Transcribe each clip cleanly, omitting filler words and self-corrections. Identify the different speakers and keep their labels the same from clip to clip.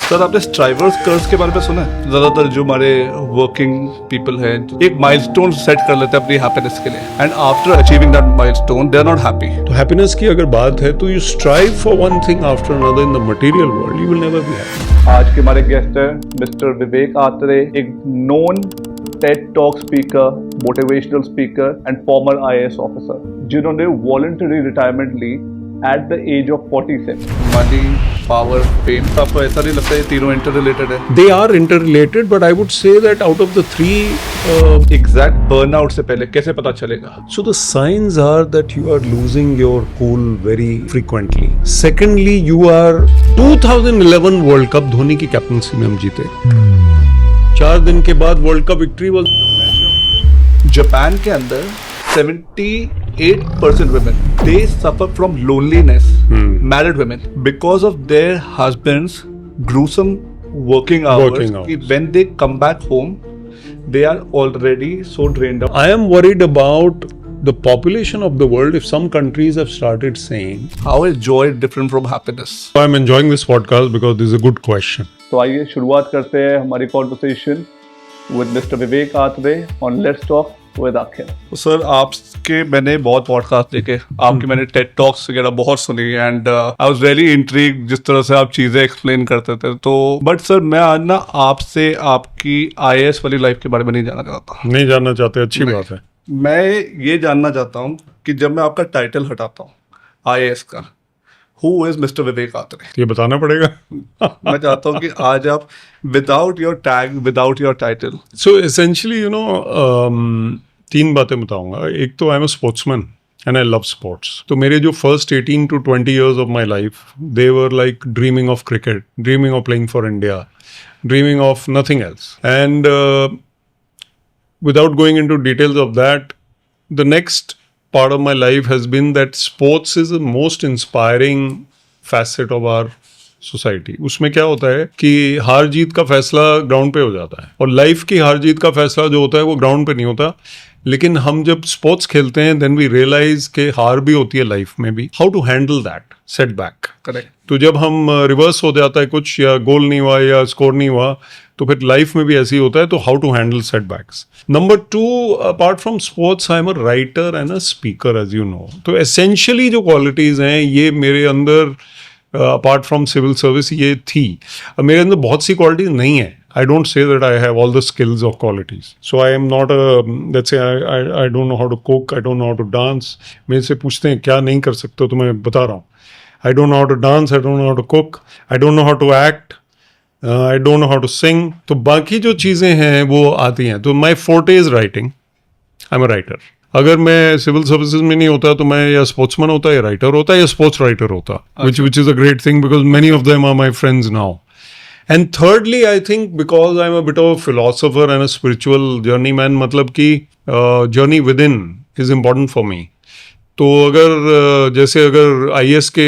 Speaker 1: Sir आपने स्ट्राइवर्स कर्स के बारे में सुना है? ज्यादातर जो हमारे वर्किंग पीपल हैं एक माइलस्टोन सेट कर लेते हैं अपनी हैप्पीनेस के लिए and after achieving that milestone they are not happy.
Speaker 2: तो हैप्पीनेस की अगर बात है तो you strive for one thing after another in the material world, you will never be happy.
Speaker 1: आज के हमारे गेस्ट हैं मिस्टर विवेक आत्रे, एक known TED talk speaker, motivational speaker and former IAS officer, जिन्होंने वॉलंटरी रिटायरमेंट ली at the age of 47। Money, power, fame, आपको ऐसा नहीं लगता ये तीनों इंटर रिलेटेड है?
Speaker 2: They are interrelated, but I would say that out of the three,
Speaker 1: exact burnout से पहले कैसे पता चलेगा?
Speaker 2: so the signs are that you are losing your cool very frequently. Secondly, you are 2011 World Cup Dhoni की captaincy में हम जीते। 4 दिन के बाद world cup victory was.
Speaker 1: Japan के अंदर 78% women they suffer from loneliness, married women, because of their husbands' gruesome working hours. When they come back home, they are already so drained out.
Speaker 2: I am worried about the population of the world. If some countries have started saying,
Speaker 1: how is joy different from happiness?
Speaker 2: I am enjoying this podcast because this is a good question.
Speaker 1: तो आइए शुरुआत करते हैं हमारी conversation with Mr. Vivek Atre on Let's Talk with Akhil. तो sir आपके मैंने बहुत पॉडकास्ट देखे, आपकी मैंने टेड टॉक्स वगैरह बहुत सुनी and I was really intrigued जिस तरह से आप चीज़ें एक्सप्लेन करते थे। तो बट सर मैं आज ना आपसे आपकी IAS वाली लाइफ के बारे में नहीं जानना चाहता।
Speaker 2: नहीं जानना चाहते? अच्छी बात है।
Speaker 1: मैं ये जानना चाहता हूँ कि जब मैं आपका टाइटल हटाता हूँ IAS का, Who is Mr. Vivek Atre?
Speaker 2: ये बताना पड़ेगा।
Speaker 1: मैं चाहता हूँ कि आज आप without your tag, without your title.
Speaker 2: So essentially, you know, 3 बातें बताऊंगा। एक तो आई am a sportsman and I love sports. तो मेरे जो first 18 to 20 years of my life, they were like dreaming of cricket, dreaming of playing for India, dreaming of nothing else. And without going into details of that, the next part of my life has been that sports is the most inspiring facet of our society. उसमें क्या होता है कि हार जीत का फैसला ground पे हो जाता है और लाइफ की हार जीत का फैसला जो होता है वो ग्राउंड पे नहीं होता। लेकिन हम जब स्पोर्ट्स खेलते हैं देन वी रियलाइज के हार भी होती है लाइफ में भी, how to handle that setback.
Speaker 1: Correct.
Speaker 2: तो जब हम रिवर्स हो जाता है कुछ, या गोल नहीं हुआ या स्कोर नहीं हुआ, तो फिर लाइफ में भी ऐसे ही होता है। तो how to handle setbacks. Number 2, apart from sports I am a writer and a speaker, as you know. तो एसेंशियली जो क्वालिटीज़ हैं ये मेरे अंदर अपार्ट फ्रॉम सिविल सर्विस ये थी। मेरे अंदर बहुत सी क्वालिटीज़ नहीं है। I don't say that I have all the skills or qualities. So I am not a, let's say I don't know how to cook, I don't know how to dance. मेरे से पूछते हैं क्या नहीं कर सकते हो, तो मैं बता रहा हूँ I don't know how to dance, I don't know how to cook, I don't know how to act, I don't know how to sing. तो बाकी जो चीज़ें हैं वो आती हैं। तो my forte is writing. I'm a writer. अगर मैं सिविल सर्विसेज में नहीं होता तो मैं या स्पोर्ट्समैन होता या राइटर होता या स्पोर्ट्स राइटर होता, which is a great thing because many of them are my friends now. And thirdly, I think because I'm a bit of a philosopher and a spiritual journeyman, मतलब कि journey within is important for me. तो अगर जैसे अगर IAS के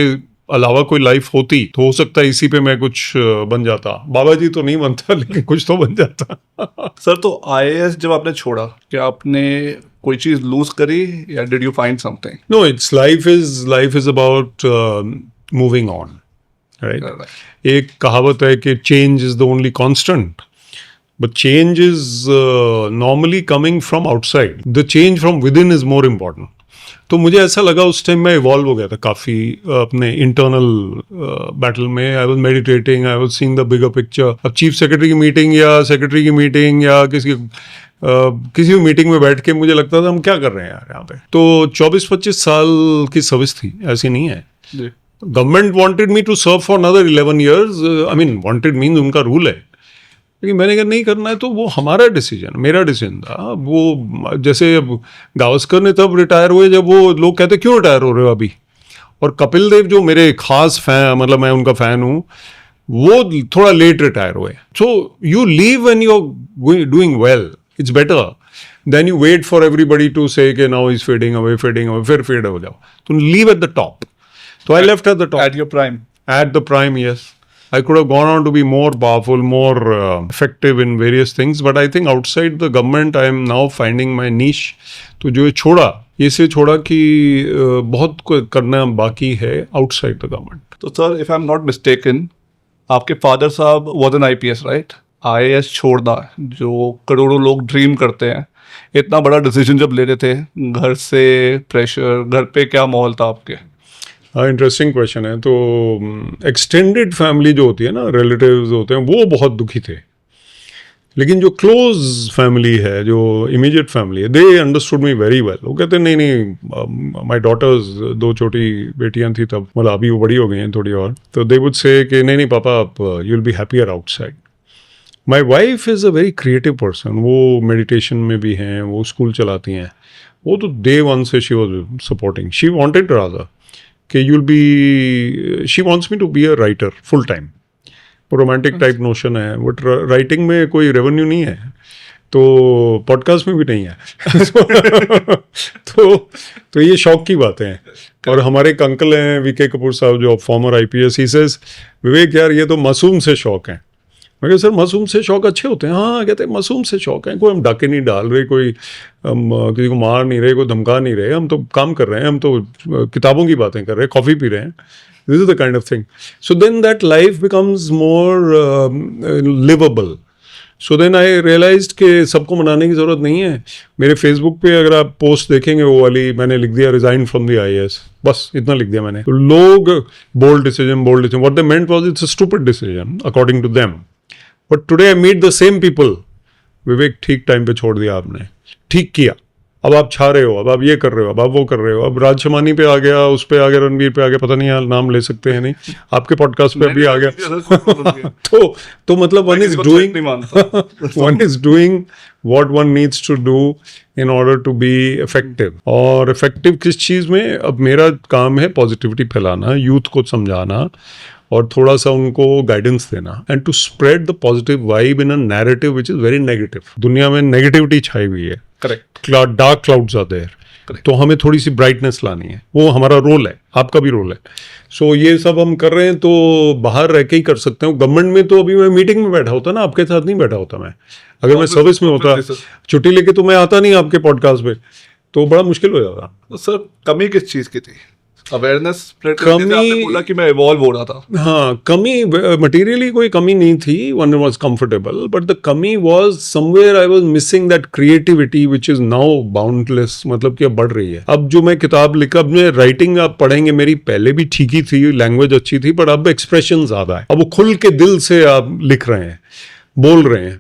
Speaker 2: अलावा कोई life होती तो हो सकता है इसी पे मैं कुछ बन जाता। बाबा जी तो नहीं बनता लेकिन कुछ तो बन जाता।
Speaker 1: सर तो IAS जब आपने छोड़ा, क्या आपने कोई चीज़ लूज करी या did you find something?
Speaker 2: No, it's life is about moving on. Right. एक कहावत है कि change is the only constant, but change is normally coming from outside. The change from within is more important. तो मुझे ऐसा लगा उस time मैं इवॉल्व हो गया था काफ़ी अपने इंटरनल बैटल में। I was meditating, I was seeing the bigger picture. अब चीफ सेक्रेटरी की मीटिंग या सेक्रेटरी की मीटिंग या किसी भी मीटिंग में बैठ के मुझे लगता था हम क्या कर रहे हैं यार यहाँ पे। तो 24-25 साल की सर्विस थी, ऐसी नहीं है। Government wanted me to serve for another 11 years. I mean wanted mean उनका रूल है, लेकिन मैंने कहा नहीं करना है। तो वो हमारा डिसीजन, मेरा डिसीजन था। वो जैसे अब गावस्कर ने तब रिटायर हुए जब वो लोग कहते क्यों रिटायर हो रहे हो अभी, और कपिल देव जो मेरे खास फैन, मतलब मैं उनका फैन हूँ, वो थोड़ा लेट रिटायर हुए। So you leave when you are doing well, it's better than you wait for everybody to say कि नाउ इज फेडिंग अवे, फिर फेड हो जाओ। तो leave at the top. So I left at the top.
Speaker 1: At your prime.
Speaker 2: At the prime, yes. I could have gone on to be more powerful, more effective in various things, but I think outside the government, I am now finding my niche. तो जो छोड़ा, ये से छोड़ा कि बहुत करना बाकी है outside the government.
Speaker 1: So sir, if I'm not mistaken, आपके फादर साहब was an IPS right? IAS छोड़ना जो करोड़ों लोग ड्रीम करते हैं, इतना बड़ा डिसीजन जब ले रहे थे, घर से प्रेशर, घर पे क्या माहौल था आपके?
Speaker 2: हाँ, इंटरेस्टिंग क्वेश्चन है। तो एक्सटेंडेड फैमिली जो होती है ना, रिलेटिव्स होते हैं, वो बहुत दुखी थे। लेकिन जो क्लोज फैमिली है, जो इमीडिएट फैमिली है, they understood me very well. वो कहते नहीं नहीं, माय डॉटर्स, 2 छोटी बेटियां थी तब, मतलब अभी वो बड़ी हो गई हैं थोड़ी और, तो दे वुड से कि नहीं नहीं पापा, आप you will be happier outside. My wife is a very creative person. वो मेडिटेशन में भी हैं, वो स्कूल चलाती हैं। वो तो डे वन से she was supporting. She wanted rather कि you'll be, she wants me to be a writer full time. Romantic type notion है, बट राइटिंग में कोई रेवेन्यू नहीं है, तो पॉडकास्ट में भी नहीं है। तो ये शौक की बातें हैं। और हमारे एक अंकल हैं वीके कपूर साहब, जो फॉर्मर आईपीएस, ही सेज विवेक यार ये तो मासूम से शौक हैं। मैं कहता सर मासूम से शौक अच्छे होते हैं। हाँ कहते हैं मासूम से शौक हैं, कोई हम डाके नहीं डाल रहे, कोई हम किसी को मार नहीं रहे, कोई धमका नहीं रहे, हम तो काम कर रहे हैं, हम तो किताबों की बातें कर रहे हैं, कॉफ़ी पी रहे हैं। This is the kind of thing. So then that life becomes more liveable. So then I realized कि सबको मनाने की ज़रूरत नहीं है। मेरे फेसबुक पे अगर आप पोस्ट देखेंगे, वो वाली मैंने लिख दिया रिजाइन फ्रॉम द आईएएस, बस इतना लिख दिया मैंने। तो लोग bold decision, what they meant was it's a stupid decision according to them. But today I meet the same people, Vivek ठीक टाइम पे छोड़ दिया आपने, ठीक किया, अब आप छा रहे हो, अब आप ये कर रहे हो, अब आप वो कर रहे हो। अब राज शमानी पे आ गया, उस पे आ गया, रणवीर पे आ गया, पता नहीं यार नाम ले सकते हैं नहीं, आपके पॉडकास्ट पे भी आ गया। तो मतलब one is doing what one needs to do in order to be effective. और इफेक्टिव किस चीज़ में? अब मेरा काम है पॉजिटिविटी फैलाना, यूथ को समझाना और थोड़ा सा उनको गाइडेंस देना, and to spread the positive vibe in a narrative which is very negative. दुनिया में नेगेटिविटी छाई हुई है,
Speaker 1: correct,
Speaker 2: dark clouds are there, तो हमें थोड़ी सी ब्राइटनेस लानी है, वो हमारा रोल है, आपका भी रोल है। सो ये सब हम कर रहे हैं, तो बाहर रह के ही कर सकते हैं। गवर्नमेंट में तो अभी मैं मीटिंग में बैठा होता ना, आपके साथ नहीं बैठा होता मैं, अगर मैं सर्विस में होता, छुट्टी लेके तो मैं आता नहीं आपके पॉडकास्ट पे, तो बड़ा मुश्किल हो जाता।
Speaker 1: तो सर कमी किस चीज़ की थी? अवेयरनेस, आपने बोला कि मैं इवॉल्व हो रहा था।
Speaker 2: हाँ, कमी मटेरियली कोई कमी नहीं थी, one was comfortable, but the कमी was somewhere I was missing that creativity which is now boundless, मतलब कि अब बढ़ रही है। अब जो मैं किताब लिखा, अब मैं राइटिंग आप पढ़ेंगे मेरी पहले भी ठीक ही थी, लैंग्वेज अच्छी थी, पर अब एक्सप्रेशन ज्यादा है, अब वो खुल के दिल से आप लिख रहे हैं, बोल रहे हैं।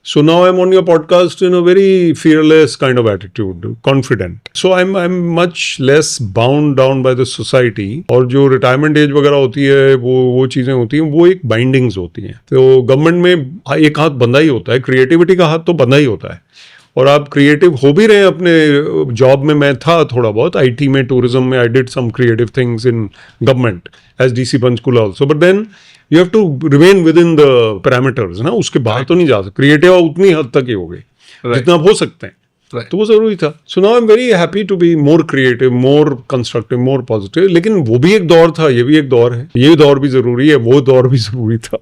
Speaker 2: So now I'm on your podcast in a very fearless kind of attitude, confident. So I'm much less bound down by the society. और जो रिटायरमेंट एज वगैरह होती है, वो चीज़ें होती हैं, वो एक बाइंडिंग्स होती हैं। तो गवर्नमेंट में एक हाथ बंधा ही होता है, क्रिएटिविटी का हाथ तो बंधा ही होता है। और आप क्रिएटिव हो भी रहे हैं अपने जॉब में। मैं था थोड़ा बहुत आईटी में, टूरिज्म में, I did some creative things in government as DC Panchkula also, but then you have to remain within the parameters ना, उसके बाहर तो नहीं जा सकते। क्रिएटिव उतनी हद तक ही हो गई जितना आप हो सकते हैं, तो वो जरूरी था। So now I am very happy to be more creative, more constructive, more positive. लेकिन वो भी एक दौर था, ये भी एक दौर है, ये दौर भी जरूरी है, वो दौर भी जरूरी था।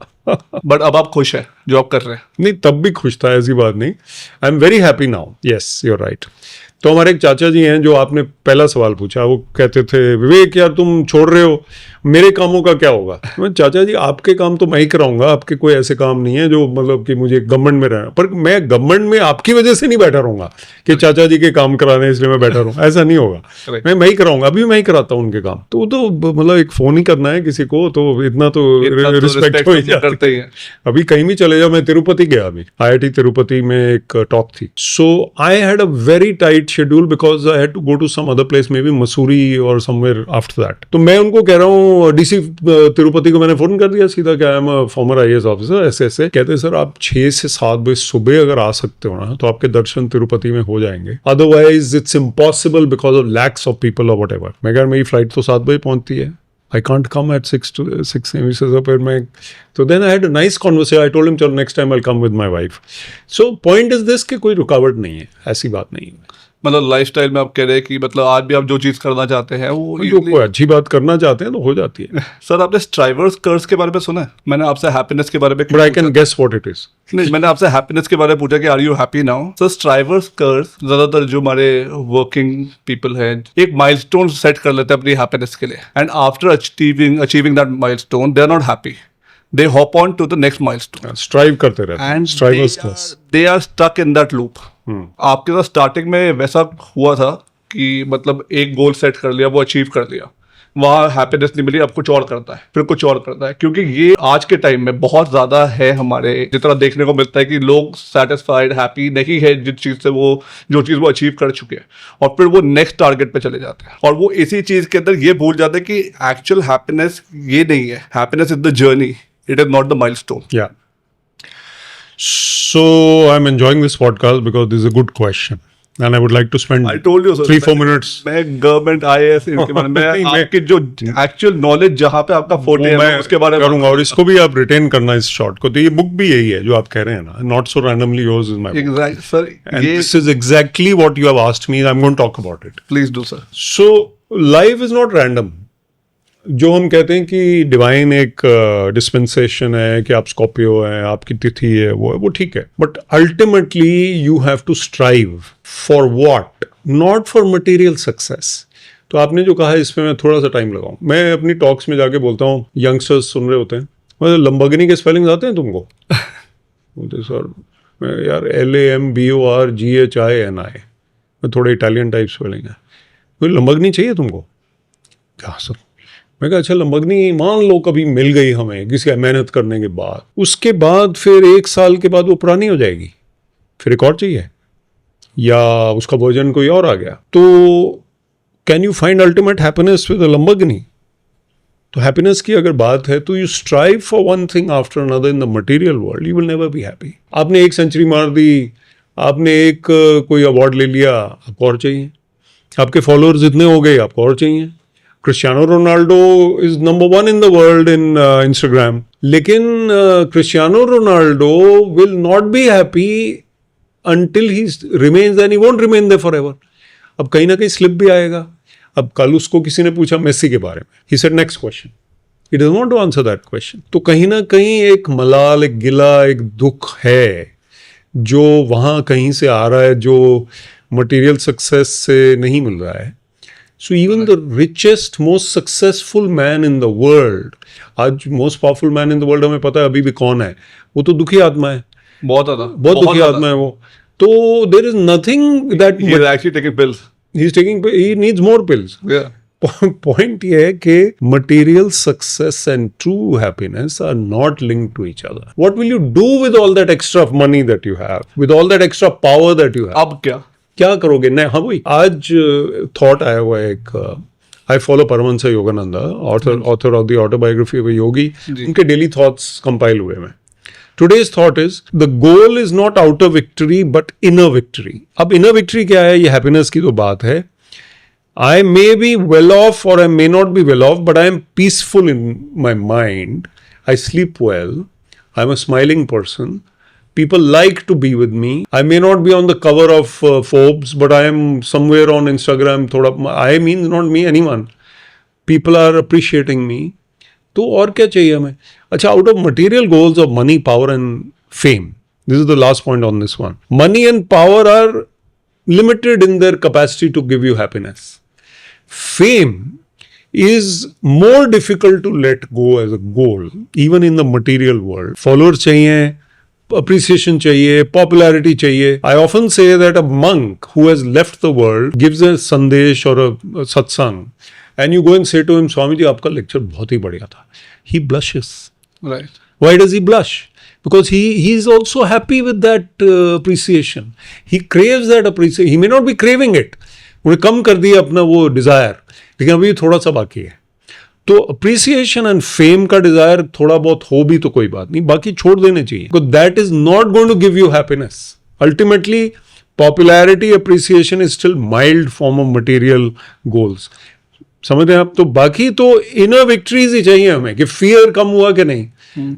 Speaker 1: बट अब आप खुश हैं जॉब कर रहे हैं?
Speaker 2: नहीं, तब भी खुश था, ऐसी बात नहीं। I am very happy now, yes you are right. तो हमारे एक चाचा जी हैं, जो आपने पहला सवाल पूछा, वो कहते थे विवेक यार तुम छोड़ रहे हो, मेरे कामों का क्या होगा? मैं चाचा जी आपके काम तो मैं ही कराऊंगा, आपके कोई ऐसे काम नहीं है जो मतलब कि मुझे गवर्नमेंट में रहना, पर मैं गवर्नमेंट में आपकी वजह से नहीं बैठा रहूंगा कि चाचा जी के काम कराने इसलिए मैं बैठा रहूँ, ऐसा नहीं होगा। मैं ही कराऊंगा, अभी मैं ही कराता हूँ उनके काम। तो मतलब एक फोन ही करना है किसी को, तो इतना तो रिस्पेक्ट हो जाते हैं। अभी कहीं भी चले जाओ, मैं तिरुपति गया, अभी IIT तिरुपति में एक टॉक थी। So I had a very tight schedule because I had to go to some other place, maybe Mussoorie और समवेयर आफ्टर दैट। तो मैं उनको कह रहा हूँ, डीसी तिरुपति को मैंने फोन कर दिया सीधा, क्या आई am a former IAS officer, ऐसे कहते सर आप 6 से 7 बजे सुबह अगर आ सकते हो ना, तो आपके दर्शन तिरुपति में हो जाएंगे, otherwise it's impossible because of lakhs of people और व्हाटएवर। मैं कह रहा मेरी फ्लाइट तो 7 बजे पहुंचती है, I can't come at 6 फिर मैं, तो then I had a nice conversation. I told him चलो next time I'll come with my wife. So point is this कि कोई रुकावट नहीं है, ऐसी बात नहीं है।
Speaker 1: मतलब लाइफस्टाइल में आप कह रहे हैं कि मतलब आज भी आप जो चीज़ करना चाहते हैं वो
Speaker 2: जो कोई अच्छी बात करना चाहते हैं तो हो जाती है।
Speaker 1: सर आपने स्ट्राइवर्स कर्स के बारे में सुना है? मैंने आपसे हैप्पीनेस के बारे में,
Speaker 2: but I can guess what it is.
Speaker 1: नहीं, मैंने आपसे हैप्पीनेस के बारे में पूछा कि are you happy now? Sir strivers curse ज्यादातर जो हमारे वर्किंग पीपल हैं एक माइलस्टोन सेट कर लेते हैं अपनी हैप्पीनेस के लिए, and after achieving that milestone they are not happy, they hop on to the next milestone.
Speaker 2: Strive करते रहते हैं,
Speaker 1: And
Speaker 2: strivers class.
Speaker 1: they are stuck in that loop. आपके साथ स्टार्टिंग में वैसा हुआ था कि मतलब एक गोल सेट कर लिया, वो अचीव कर लिया, वहाँ हैप्पीनेस नहीं मिली, अब कुछ और करता है, फिर कुछ और करता है, क्योंकि ये आज के टाइम में बहुत ज्यादा है हमारे जितना देखने को मिलता है कि लोग सेटिस्फाइड हैप्पी नहीं है जिस चीज से वो जो चीज वो अचीव कर चुके हैं, और फिर वो नेक्स्ट टारगेट पे चले जाते हैं, और वो इसी चीज के अंदर ये भूल जाते हैं कि एक्चुअल हैप्पीनेस ये नहीं है, happiness is the journey, it is not the milestone.
Speaker 2: Yeah. So I'm enjoying this podcast because this is a good question, and I would like to spend
Speaker 1: I told you, sir,
Speaker 2: 3-4 minutes.
Speaker 1: मैं government IAS इनके बारे में
Speaker 2: नहीं, मैं-
Speaker 1: आपकी जो actual knowledge जहाँ पे आपका फोटे है
Speaker 2: मैं
Speaker 1: उसके बारे में
Speaker 2: करूंगा, और इसको भी आप रिटेन करना इस शॉर्ट को. तो ये बुक भी यही है जो आप कह रहे हैं ना, not so randomly yours is my book,
Speaker 1: exact sir,
Speaker 2: and
Speaker 1: ये
Speaker 2: this is exactly what you have asked me. I am going to talk about it.
Speaker 1: Please do sir.
Speaker 2: So life is not random. जो हम कहते हैं कि divine एक dispensation है, कि आप स्कॉर्पियो हैं, आपकी तिथि है, वो ठीक है, but ultimately you have to strive for what, not for material success. तो आपने जो कहा है इस पे मैं थोड़ा सा टाइम लगाऊं. मैं अपनी टॉक्स में जाके बोलता हूँ, यंगस्टर्स सुन रहे होते हैं, मतलब लंबरगिनी के स्पेलिंग्स आते हैं तुमको? बोलते सर मैं यार LAMBORGHINI, मैं थोड़े इटालियन टाइप स्पेलिंग है, कोई लंबरगिनी चाहिए तुमको? क्या सर? मैं कहा अच्छा लंबरगिनी मान लो कभी मिल गई हमें किसी मेहनत करने के बाद, उसके बाद फिर 1 साल के बाद वो पुरानी हो जाएगी, फिर एक और चाहिए, या उसका वर्जन कोई और आ गया. तो can you find ultimate happiness with a Lamborghini? तो हैप्पीनेस की अगर बात है तो you strive for one thing after another in the material world, you will never be happy. आपने 1 सेंचुरी मार दी, आपने एक कोई अवार्ड ले लिया, आपको और चाहिए. आपके फॉलोअर्स इतने हो गए, आपको और चाहिए. Cristiano Ronaldo is number 1 in the world in Instagram, लेकिन Cristiano Ronaldo will not be happy until he remains, and he won't remain there forever. अब कहीं ना कहीं स्लिप भी आएगा. अब कल उसको किसी ने पूछा मेसी के बारे में, he said next question. He doesn't want to answer that question. तो कहीं ना कहीं एक मलाल, एक गिला, एक दुख है जो वहाँ कहीं से आ रहा है, जो मटेरियल सक्सेस से नहीं मिल रहा है. So even the richest, most successful man in the world, आज most powerful man in the world हमें पता है अभी भी कौन है, वो तो दुखी आत्मा है,
Speaker 1: बहुत ज्यादा,
Speaker 2: बहुत दुखी आत्मा है वो. तो there is nothing that
Speaker 1: he is actually taking pills.
Speaker 2: He needs more pills.
Speaker 1: Yeah.
Speaker 2: Point ये है कि material success and true happiness are not linked to each other. What will you do with all that extra money that you have, with all that extra power that you have?
Speaker 1: अब
Speaker 2: क्या करोगे? नहीं, हाँ वही आज thought आया हुआ है एक. I follow Paramahansa Yogananda, author of the autobiography of Yogi. उनके डेली थॉट्स कंपाइल हुए हैं. Today's thought is the goal is not outer victory but inner victory. अब inner victory क्या है? ये happiness की तो बात है. I may be well off or I may not be well off, but I am peaceful in my mind. I sleep well. I'm a smiling person. People like to be with me. I may not be on the cover of Forbes, but I am somewhere on Instagram. थोड़ा I means not me, anyone. People are appreciating me. तो और क्या चाहिए हमें? अच्छा, out of material goals of money, power and fame, this is the last point on this one. Money and power are limited in their capacity to give you happiness. Fame is more difficult to let go as a goal, even in the material world. Followers चाहिए, appreciation चाहिए, popularity चाहिए. I often say that a monk who has left the world gives a sandesh or a satsang, and you go and say to him, Swami ji, आपका lecture बहुत ही बढ़िया था. He blushes.
Speaker 1: Right.
Speaker 2: Why does he blush? Because he is also happy with that appreciation. He craves that appreciation. He may not be craving it. उन्हें कम कर दिया अपना वो Dzire, लेकिन अभी थोड़ा सा बाकी है. तो अप्रिसिएशन एंड फेम का डिजायर थोड़ा बहुत हो भी तो कोई बात नहीं, बाकी छोड़ देने चाहिए. Because that is not going to give you happiness. Ultimately popularity, appreciation is still mild form of material goals. समझ रहे हैं आप? तो बाकी तो इनर विक्ट्रीज ही चाहिए हमें, कि फियर कम हुआ कि नहीं,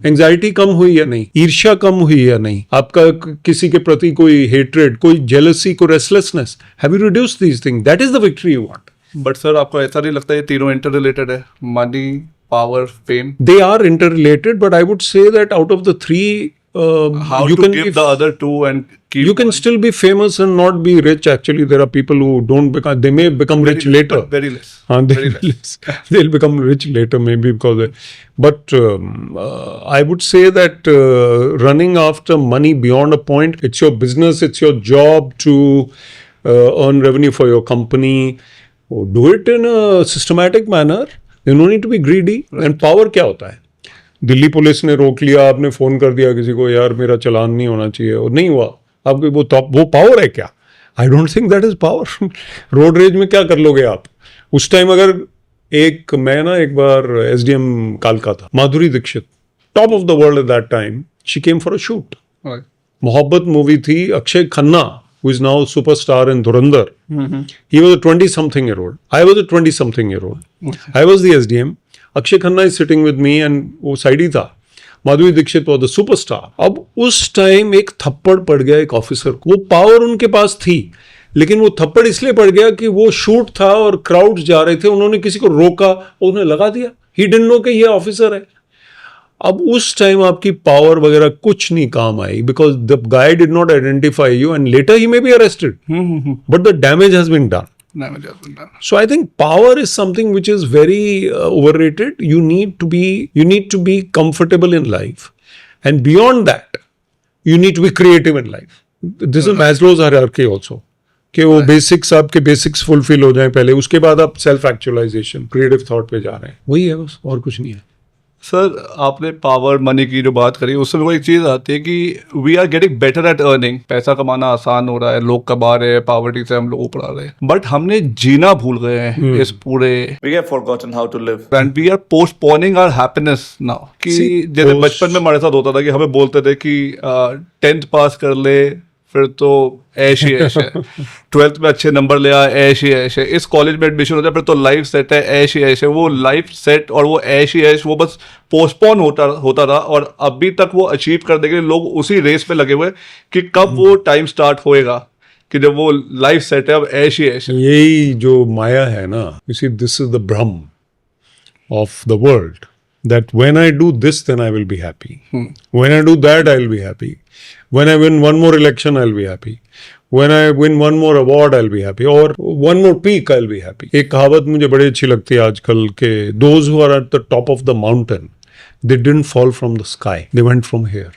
Speaker 2: एंजाइटी कम हुई या नहीं, ईर्ष्या कम हुई या नहीं, आपका किसी के प्रति कोई हेट्रेड, कोई जेलसी, कोई restlessness, have you reduced these thing? That is the victory you want.
Speaker 1: But sir, आपको ऐसा नहीं लगता ये तीनों इंटर रिलेटेड है? Money, power, fame.
Speaker 2: They are interrelated, but I would say that out of the three,
Speaker 1: How
Speaker 2: you
Speaker 1: to
Speaker 2: can
Speaker 1: give
Speaker 2: be,
Speaker 1: the other two and keep
Speaker 2: you can
Speaker 1: one?
Speaker 2: still be famous and not be rich. Actually, there are people who don't become, they may become
Speaker 1: Very
Speaker 2: rich
Speaker 1: less,
Speaker 2: later.
Speaker 1: but very less.
Speaker 2: Very less. They'll become rich later, maybe because. But I would say that running after money beyond a point, it's your business, it's your job to earn revenue for your company. Do it in a systematic manner. You don't need to be greedy. And power क्या होता है? Delhi police ने रोक लिया, आपने phone कर दिया किसी को, यार मेरा चालान नहीं होना चाहिए, और नहीं हुआ, आपके वो पावर है क्या? आई don't think that is power. Road rage में क्या कर लोगे आप उस टाइम? अगर मैं ना एक बार SDM कालका था, Madhuri Dixit, top of the world at that time, she came for a shoot. Mohabbat movie थी. Akshay Khanna, who is now superstar in Dhurandhar, he was a 20-something year old. I was a 20-something year old. I was the SDM. Akshay Khanna is sitting with me and वो side ही था. Madhuri Dixit was the superstar. अब उस time एक थप्पड़ पड़ गया एक officer को. वो पावर उनके पास थी, लेकिन वो थप्पड़ इसलिए पड़ गया कि वो शूट था और क्राउड जा रहे थे, उन्होंने किसी को रोका, उन्हें लगा दिया. He didn't know कि ये ऑफिसर है. अब उस टाइम आपकी पावर वगैरह कुछ नहीं काम आई, because the guy did not identify you and later he may be arrested, but the damage has been done. So I think power is something which is very overrated. You need to be comfortable in life, and beyond that, you need to be creative in life. This is Maslow's hierarchy also. कि वो basics, आपके basics fulfil हो जाएं पहले, उसके बाद आप self actualisation, creative thought पे जा रहे हैं. वही है बस, और कुछ नहीं है.
Speaker 1: सर, आपने पावर मनी की जो बात करी, उससे मेरे को एक चीज़ आती है कि we are getting better at earning. पैसा कमाना आसान हो रहा है, लोग कमा रहे हैं, पॉवर्टी से हम लोग ऊपर आ रहे हैं, बट हमने जीना भूल गए हैं इस पूरे.
Speaker 3: We have forgotten how to live.
Speaker 1: And we are postponing our happiness now. कि जैसे बचपन में हमारे साथ होता था कि हमें बोलते थे कि 10th पास कर ले, फिर तो ऐश ही ऐश है. 12th में अच्छे नंबर ले आए, ऐश ही ऐश है. इस कॉलेज में एडमिशन हो जाए, फिर तो लाइफ सेट है, ऐश ही ऐश है. वो लाइफ सेट और वो ऐश ही ऐश, वो बस पोस्टपोन होता था, और अभी तक वो अचीव करने के लिए लोग उसी रेस में लगे हुए कि कब वो टाइम स्टार्ट होएगा कि जब वो लाइफ सेट है, अब ऐश ही ऐश है.
Speaker 2: यही जो माया है ना, you see, this is the bhram of the world, that when I do this, then I will be happy. When I do that, I will be happy. When I win one more election, I'll be happy. When I win one more award, I'll be happy. Or one more peak, I'll be happy. एक कहावत मुझे बड़ी अच्छी लगती है आजकल के, those who are at the top of the mountain, they didn't fall from the sky. They went from here.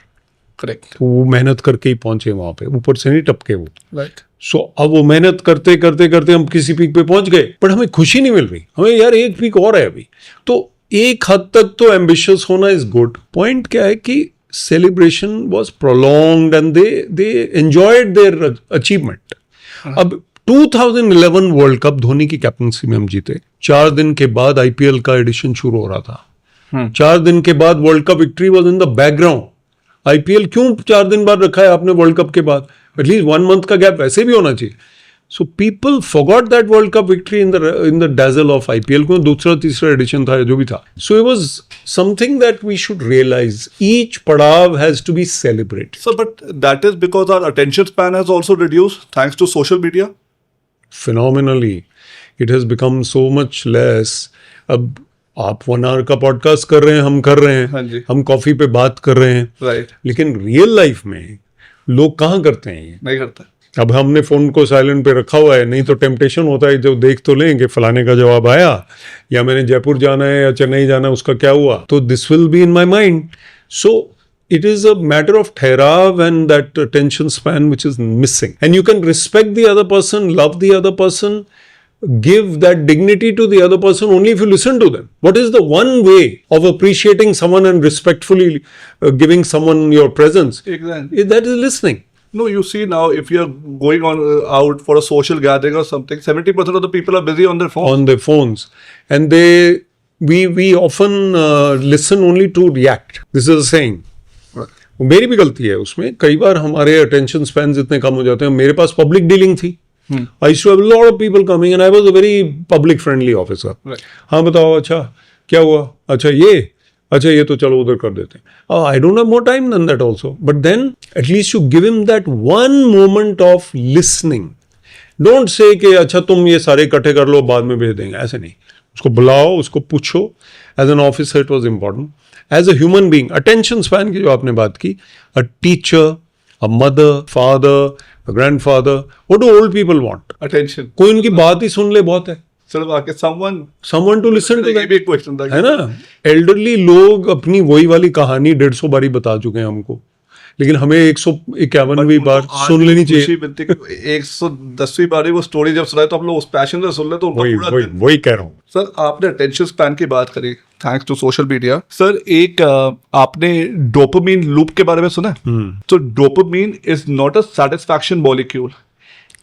Speaker 1: Correct.
Speaker 2: वो मेहनत करके ही पहुंचे वहां पे, ऊपर से नहीं टपके वो.
Speaker 1: राइट.
Speaker 2: सो अब वो मेहनत करते करते करते हम किसी पीक पे पहुंच गए, पर हमें खुशी नहीं मिल रही. हमें यार एक पीक और है अभी. तो एक हद तक तो एम्बिशियस होना इज गुड. पॉइंट क्या है कि celebration was prolonged and they enjoyed their achievement. अब 2011 वर्ल्ड कप धोनी की कैप्टनसी में हम जीते. 4 दिन के बाद IPL का एडिशन शुरू हो रहा था. 4 दिन के बाद world cup victory was in the background. IPL क्यों 4 दिन बाद रखा है आपने वर्ल्ड कप के बाद? एटलीस्ट 1 month का गैप वैसे भी होना चाहिए. So people forgot that World Cup victory in the dazzle of IPL. को दूसरा तीसरा एडिशन था जो भी था. So it was something that we should realize. Each padav has to be celebrated.
Speaker 1: So, but that is because our attention span has also reduced thanks to social media.
Speaker 2: Phenomenally, it has become so much less. अब आप 1 hour का podcast कर रहे हैं, हम कर रहे
Speaker 1: हाँ
Speaker 2: हैं,
Speaker 1: जी.
Speaker 2: हम कॉफी पे बात कर रहे हैं,
Speaker 1: Right.
Speaker 2: लेकिन रियल लाइफ में लोग कहाँ करते हैं ये?
Speaker 1: नहीं करता.
Speaker 2: अब हमने फोन को साइलेंट पे रखा हुआ है, नहीं तो टेम्पटेशन होता है जो देख तो लें कि फलाने का जवाब आया, या मैंने जयपुर जाना है या चेन्नई जाना है, उसका क्या हुआ, तो this will be in my mind. So it is a matter of ठहराव and that attention span which is missing. And you can respect the other person, love the other person, give that dignity to the other person only if you listen to them. What is the one way of appreciating someone and respectfully giving someone your presence?
Speaker 1: Exactly.
Speaker 2: That is listening.
Speaker 1: No, you see now, if you're going on out for a social gathering or something, 70% of the people are busy on their phones.
Speaker 2: On their phones. And we often listen only to react. This is a saying. मेरी भी गलती है उसमें. कई बार हमारे attention spans इतने कम हो जाते हैं. मेरे पास पब्लिक डीलिंग थी. I used to have a lot of people coming and I was a very public friendly officer.
Speaker 1: Right.
Speaker 2: हाँ बताओ, अच्छा क्या हुआ, अच्छा ये तो चलो उधर कर देते हैं. I don't have more time than that also. But then at least you give him that one moment of listening. Don't say कि अच्छा तुम ये सारे इकट्ठे कर लो बाद में भेज देंगे. ऐसे नहीं. उसको बुलाओ, उसको पूछो. As an officer it was important. As a human being, attention span की जो आपने बात की, a teacher, a mother, father, a grandfather, what do old people want?
Speaker 1: Attention.
Speaker 2: कोई उनकी बात ही सुन ले बहुत है,
Speaker 1: सिर्फ आके
Speaker 2: समवन टू लिसन टू
Speaker 1: ये
Speaker 2: दैट,
Speaker 1: भी एक क्वेश्चन था
Speaker 2: है ना? एल्डरली लोग अपनी वही वाली कहानी 150 बारी बता चुके हैं हमको, लेकिन हमें 151वीं बार सुन लेनी चाहिए।
Speaker 1: खुशी मिलती है कि 110वीं बारी वो स्टोरी जब सुनाए तो हम लोग उस पैशन से सुन ले तो उनका
Speaker 2: वही
Speaker 1: पूरा
Speaker 2: वही
Speaker 1: दिन-
Speaker 2: वही कह रहा हूँ।
Speaker 1: सर आपने अटेंशन स्पैन की बात करी, thanks to social media. Sir एक आपने डोपामीन लूप के बारे में सुना है? तो dopamine is not a satisfaction molecule,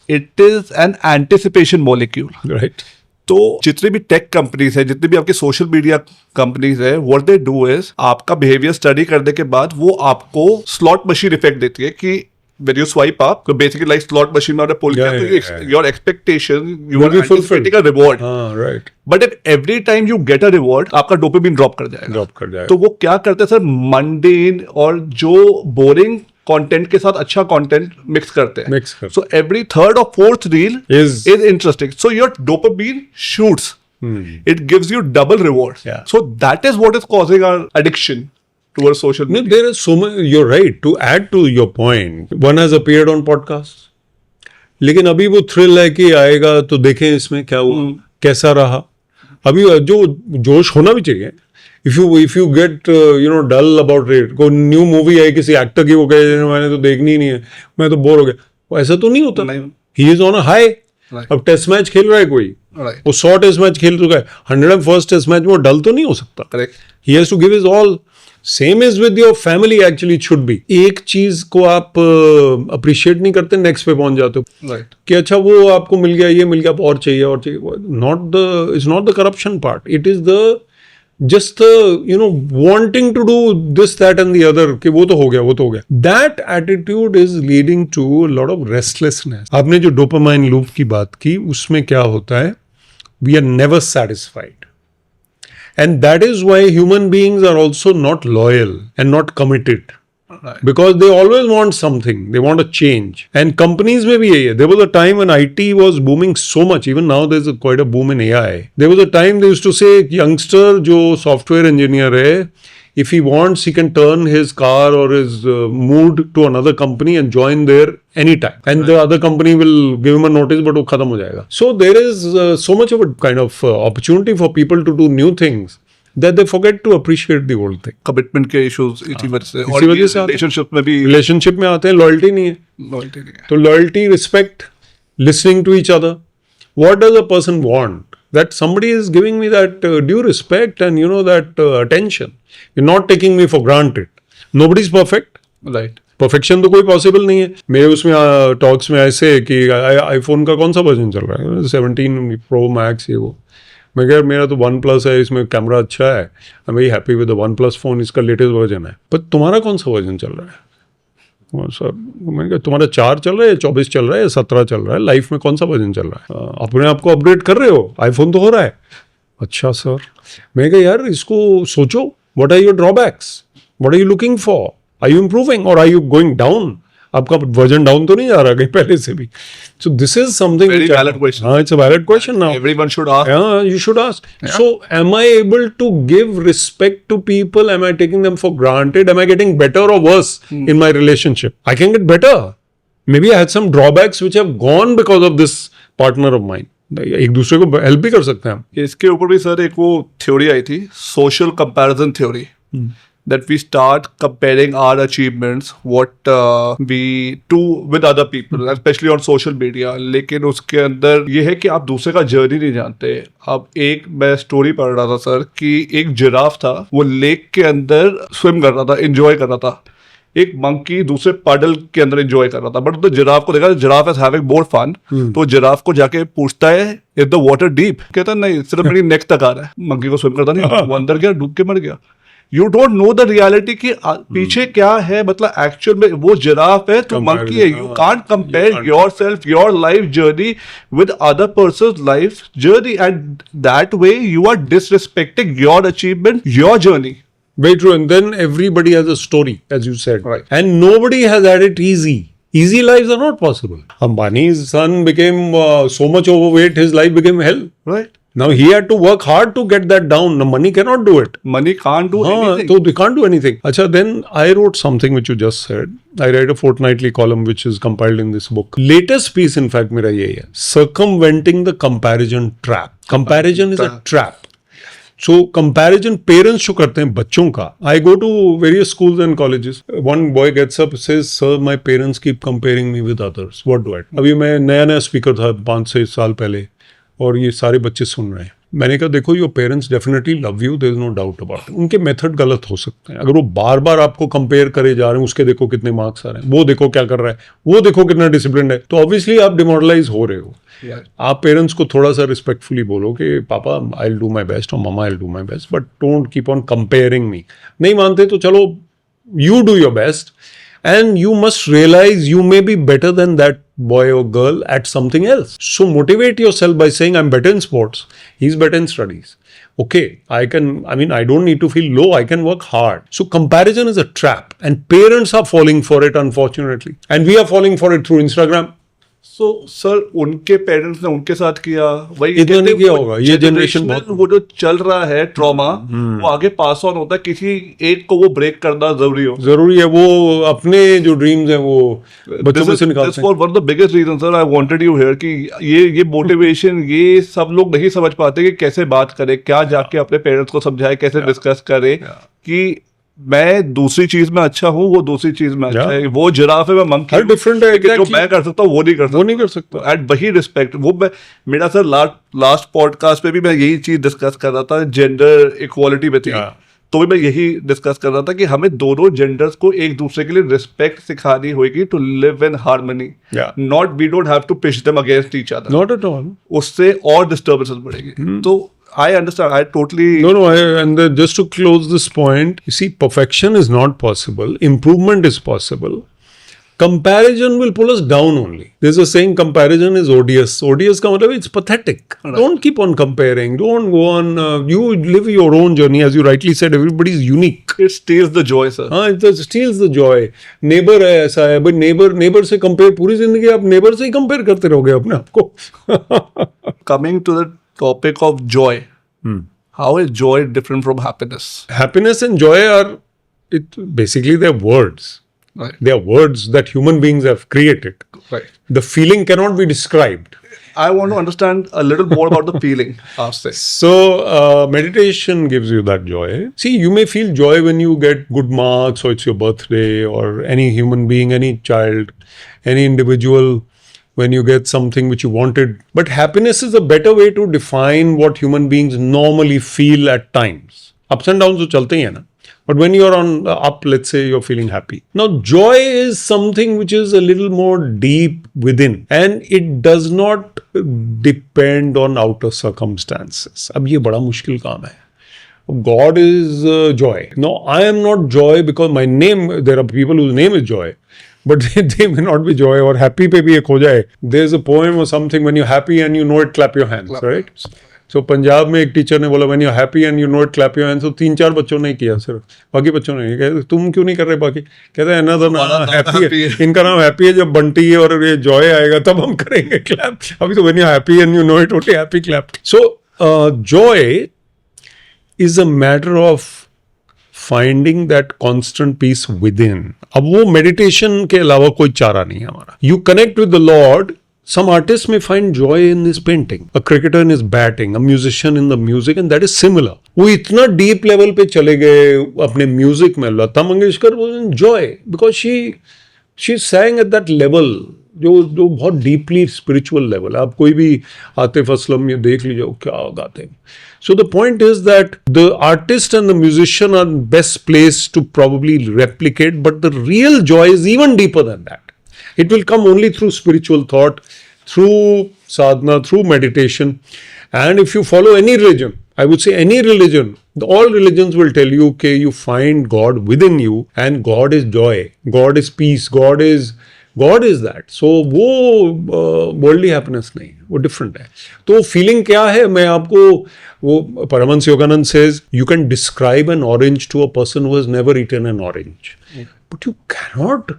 Speaker 1: it is an anticipation molecule.
Speaker 2: Right.
Speaker 1: तो जितनी भी टेक कंपनीज है, जितनी भी आपकी सोशल मीडिया कंपनीज है, व्हाट दे डू इज आपका बिहेवियर स्टडी करने के बाद वो आपको स्लॉट मशीन इफेक्ट देती है कि when you swipe up, so basically like slot machine में आपने pull किया तो your expectation, you are anticipating a reward.
Speaker 2: हाँ, right.
Speaker 1: But if every time you get a reward, आपका dopamine drop कर जाएगा.
Speaker 2: Drop कर जाएगा.
Speaker 1: तो वो क्या करते हैं सर, mundane और जो boring content के साथ अच्छा content mix करते हैं.
Speaker 2: Mix करते
Speaker 1: So every third or fourth reel
Speaker 2: Is
Speaker 1: interesting. So your dopamine shoots. It gives you double reward.
Speaker 2: Yeah.
Speaker 1: So that is what is causing our addiction towards social
Speaker 2: No,
Speaker 1: media.
Speaker 2: there is so much. You're right. To add to your point, one has appeared on podcast. लेकिन अभी वो thrill है कि आएगा तो देखें इसमें क्या हुआ, कैसा रहा. अभी जो जोश होना भी चाहिए. If you get dull about it, कोई न्यू मूवी है किसी एक्टर की, वो कहे मैंने तो देखनी ही नहीं है, मैं तो बोर हो गया, वो ऐसा तो नहीं होता.
Speaker 1: नहीं.
Speaker 2: He is on a high.
Speaker 1: Right.
Speaker 2: अब टेस्ट मैच खेल रहा है कोई,
Speaker 1: Right.
Speaker 2: वो 100 टेस्ट मैच खेल चुका है, 101st टेस्ट मैच में वो डल तो नहीं हो सकता.
Speaker 1: Correct.
Speaker 2: He has to give his all. Same is with your family actually it should be. एक चीज को आप अप्रिशिएट नहीं करते, नेक्स्ट पे पहुंच जाते हो
Speaker 1: Right.
Speaker 2: कि अच्छा वो आपको मिल गया, ये मिल गया, और चाहिए और चाहिए. It's not the corruption part. It is the just the wanting to do this, that and the other, कि वो तो हो गया, वो तो हो गया. That attitude is leading to a lot of restlessness. आपने जो dopamine loop की बात की, उसमें क्या होता है, we are never satisfied. And that is why human beings are also not loyal and not committed.
Speaker 1: Right.
Speaker 2: Because they always want something. They want a change. And companies में भी यही है. There was a time when IT was booming so much. Even now there's quite a boom in AI. There was a time they used to say, youngster जो software engineer है, if he wants, he can turn his car or his mood to another company and join there anytime. And the other company will give him a notice, but वो खत्म हो जाएगा. So there is so much of a kind of opportunity for people to do new things that they forget to appreciate the old thing.
Speaker 1: Commitment के issues इसी वजह से,
Speaker 2: इसी वजह से आते हैं.
Speaker 1: relationship में भी
Speaker 2: Relationship में आते हैं, loyalty नहीं है.
Speaker 1: loyalty नहीं है.
Speaker 2: So loyalty, respect, listening to each other. What does a person want? That somebody is giving me that due respect and that attention. You're not taking me for granted. Nobody's perfect.
Speaker 1: Right.
Speaker 2: Perfection तो कोई possible नहीं है. मेरे उसमें talks में ऐसे कि iPhone का कौन सा वर्जन चल रहा है, 17 प्रो मैक्स, ये वो. मैं कह मेरा तो OnePlus है, इसमें कैमरा अच्छा है, आई am very happy with the OnePlus phone, इसका लेटेस्ट वर्जन है. पर तुम्हारा कौन सा वर्जन चल रहा है? सर मैंने कहा तुम्हारा 4 चल रहा है, 24 चल रहा है, 17 चल रहा है, लाइफ में कौन सा वर्जन चल रहा है? अपने आप को अपग्रेड कर रहे हो, आईफोन तो हो रहा है. अच्छा सर. मैं कहा यार इसको सोचो, what are your drawbacks, what are you looking for, are you improving और आर यू गोइंग डाउन? आपका वर्जन डाउन तो नहीं जा रहा कहीं पहले से भी. So this is something
Speaker 1: Very valid question.
Speaker 2: हाँ, it's a valid question now.
Speaker 1: Everyone should ask.
Speaker 2: Yeah, you should ask.
Speaker 1: Yeah.
Speaker 2: So, am I able to give respect to people? Am I taking them for granted? Am I getting better or worse in my relationship? I can get better. Maybe I had some drawbacks which have gone because of this partner of mine. एक दूसरे को help भी कर सकते हैं हम.
Speaker 1: इसके ऊपर भी सर एक वो थ्योरी आई थी, social comparison theory, that we start comparing our achievements what we do with other people, especially on social media. लेकिन उसके अंदर ये है कि आप दूसरे का जर्नी नहीं जानते. अब एक मैं स्टोरी पढ़ रहा था सर कि एक जिराफ था, वो लेक के अंदर स्विम कर रहा था, एंजॉय कर रहा था. एक मंकी दूसरे पाडल के अंदर एंजॉय कर रहा था, बट तो जिराफ को देखा, giraffe is having more fun. तो जिराफ को जाके पूछता है इज द वाटर डीप? कहता नहीं, सिर्फ मेरी नेक तक आ रहा है. मंकी को स्विम करता नहीं, वो अंदर गया, डूब के मर गया. You don't know the reality कि पीछे क्या है, मतलब एक्चुअल में वो जिराफ है तो मंकी है. You can't compare yourself, your life journey with other person life journey, and that way you are disrespecting your achievement, your journey.
Speaker 2: Very true. And then everybody has a story, as you said.
Speaker 1: Right.
Speaker 2: And nobody has had it easy. Easy lives are not possible. Ambani's son became so much overweight, his life became hell.
Speaker 1: Right.
Speaker 2: Now he had to work hard to get that down. Now money cannot do it.
Speaker 1: Money can't do anything.
Speaker 2: So they can't do anything. Acha, then I wrote something which you just said. I write a fortnightly column which is compiled in this book. Latest piece, in fact, मेरा यही है. Circumventing the comparison trap. Comparison is a trap. So comparison parents जो करते हैं बच्चों का. I go to various schools and colleges. One boy gets up says, "Sir, my parents keep comparing me with others. What do I do?" अभी मैं नया speaker था 5-6 साल पहले और ये सारे बच्चे सुन रहे हैं. मैंने कहा देखो your parents definitely love you, there is no doubt about. उनके मेथड गलत हो सकते हैं. अगर वो बार बार आपको कंपेयर करे जा रहे हैं, उसके देखो कितने मार्क्स आ रहे हैं, वो देखो क्या कर रहा है, वो देखो कितना डिसिप्लिन है, तो ऑब्वियसली आप डिमोरलाइज हो रहे हो. आप पेरेंट्स को थोड़ा सा रिस्पेक्टफुली बोलो कि पापा I will do my best और ममा I will do my best, but don't keep on comparing me. नहीं मानते तो चलो you do your best, and you must realize you may be better than that boy or girl at something else. So motivate yourself by saying, I'm better in sports, he's better in studies. Okay, I don't need to feel low, I can work hard. So comparison is a trap, and parents are falling for it, unfortunately. And we are falling for it through Instagram.
Speaker 1: So, sir, उनके parents ने उनके साथ किया वही
Speaker 2: इतना नहीं किया होगा. ये जनरेशन
Speaker 1: वो जो चल रहा है ट्रॉमा, वो आगे पास ऑन होता है. किसी एक को वो ब्रेक करना जरूरी
Speaker 2: है. वो अपने जो ड्रीम्स हैं वो बच्चों में से निकालते हैं.
Speaker 1: For one of the biggest reason sir I wanted you here कि ये मोटिवेशन ये सब लोग नहीं समझ पाते कि कैसे बात करें, क्या जाके अपने पेरेंट्स को समझाए, कैसे डिस्कस करें कि मैं दूसरी चीज में अच्छा हूँ, वो दूसरी चीज में अच्छा है, वो जिराफ है, मैं मंकी हूँ.
Speaker 2: डिफरेंट है.
Speaker 1: जो मैं कर सकता हूँ वो नहीं कर सकता. एट वही रिस्पेक्ट वो मेरा सर लास्ट पॉडकास्ट पे भी मैं यही चीज डिस्कस कर रहा था. जेंडर इक्वालिटी पे थी, तो भी मैं यही डिस्कस कर रहा था कि हमें दोनों जेंडर्स को एक दूसरे के लिए रिस्पेक्ट सिखानी होगी to live in harmony. Not we don't have to pitch them against each other.
Speaker 2: Not at all.
Speaker 1: उससे और डिस्टर्बेंसेस बढ़ेगी. तो I understand. I totally...
Speaker 2: No, and just to close this point, you see, perfection is not possible. Improvement is possible. Comparison will pull us down only. There's a saying, comparison is odious. Odious ka matlab, it's pathetic. Right. Don't keep on comparing. Don't go on. You live your own journey. As you rightly said, everybody is unique.
Speaker 1: It steals the joy, sir.
Speaker 2: It steals the joy. Neighbor है ऐसा है, but neighbor से compare, पूरी जिंदगी आप neighbor से ही compare करते रहोगे अपने आप को.
Speaker 1: Coming to the topic of joy. How is joy different from happiness?
Speaker 2: Happiness and joy are basically they're words.
Speaker 1: Right.
Speaker 2: They are words that human beings have created.
Speaker 1: Right.
Speaker 2: The feeling cannot be described.
Speaker 1: I want to understand a little more about the feeling.
Speaker 2: So meditation gives you that joy. See, you may feel joy when you get good marks, or it's your birthday, or any human being, any child, any individual, when you get something which you wanted. But happiness is a better way to define what human beings normally feel at times. Ups and downs to chalte hi hai na. But when you're on up, let's say you're feeling happy. Now, joy is something which is a little more deep within, and it does not depend on outer circumstances. अब ये बड़ा मुश्किल काम है. God is joy. No, I am not joy because my name, there are people whose name is joy. But they may not be joy. और happy पे भी एक हो जाए. There's a poem or something, when you're happy and you know it, clap your hands, right? So Punjab में एक teacher ने बोला when you're happy and you know it, clap your hands. तो 3-4 बच्चों ने किया सिर्फ, बाकी बच्चों ने कहते तुम क्यों नहीं कर रहे बाकी. कहते हैं another happy है, इनका नाम happy है. जब बंटी है और ये joy आएगा तब हम करेंगे clap. अभी तो when you're happy and you know it, okay, happy clap. So joy is a matter of finding that constant peace with in. अब वो मेडिटेशन के अलावा कोई चारा नहीं है हमारा. You connect with the lord. Some artist may find joy in this painting, a cricketer in his batting, a musician in the music, and that is similar. वो इतना डीप लेवल पे चले गए अपने म्यूजिक में. लता मंगेशकर वो Joy because she सैंग at that level जो बहुत डीपली स्पिरिचुअल लेवल है. आप कोई भी आतिफ असलम ये देख लीजिए क्या गाते हैं. So the point is that the artist and the musician are best placed to probably replicate, but the real joy is even deeper than that. It will come only through spiritual thought, through sadhana, through meditation. And if you follow any religion, I would say any religion, all religions will tell you, okay, you find God within you, and God is joy, God is peace, God is that. So वो worldly happiness नहीं, वो different है. तो feeling क्या है, मैं आपको वो Paramahansa Yogananda says you can describe an orange to a person who has never eaten an orange, but you cannot.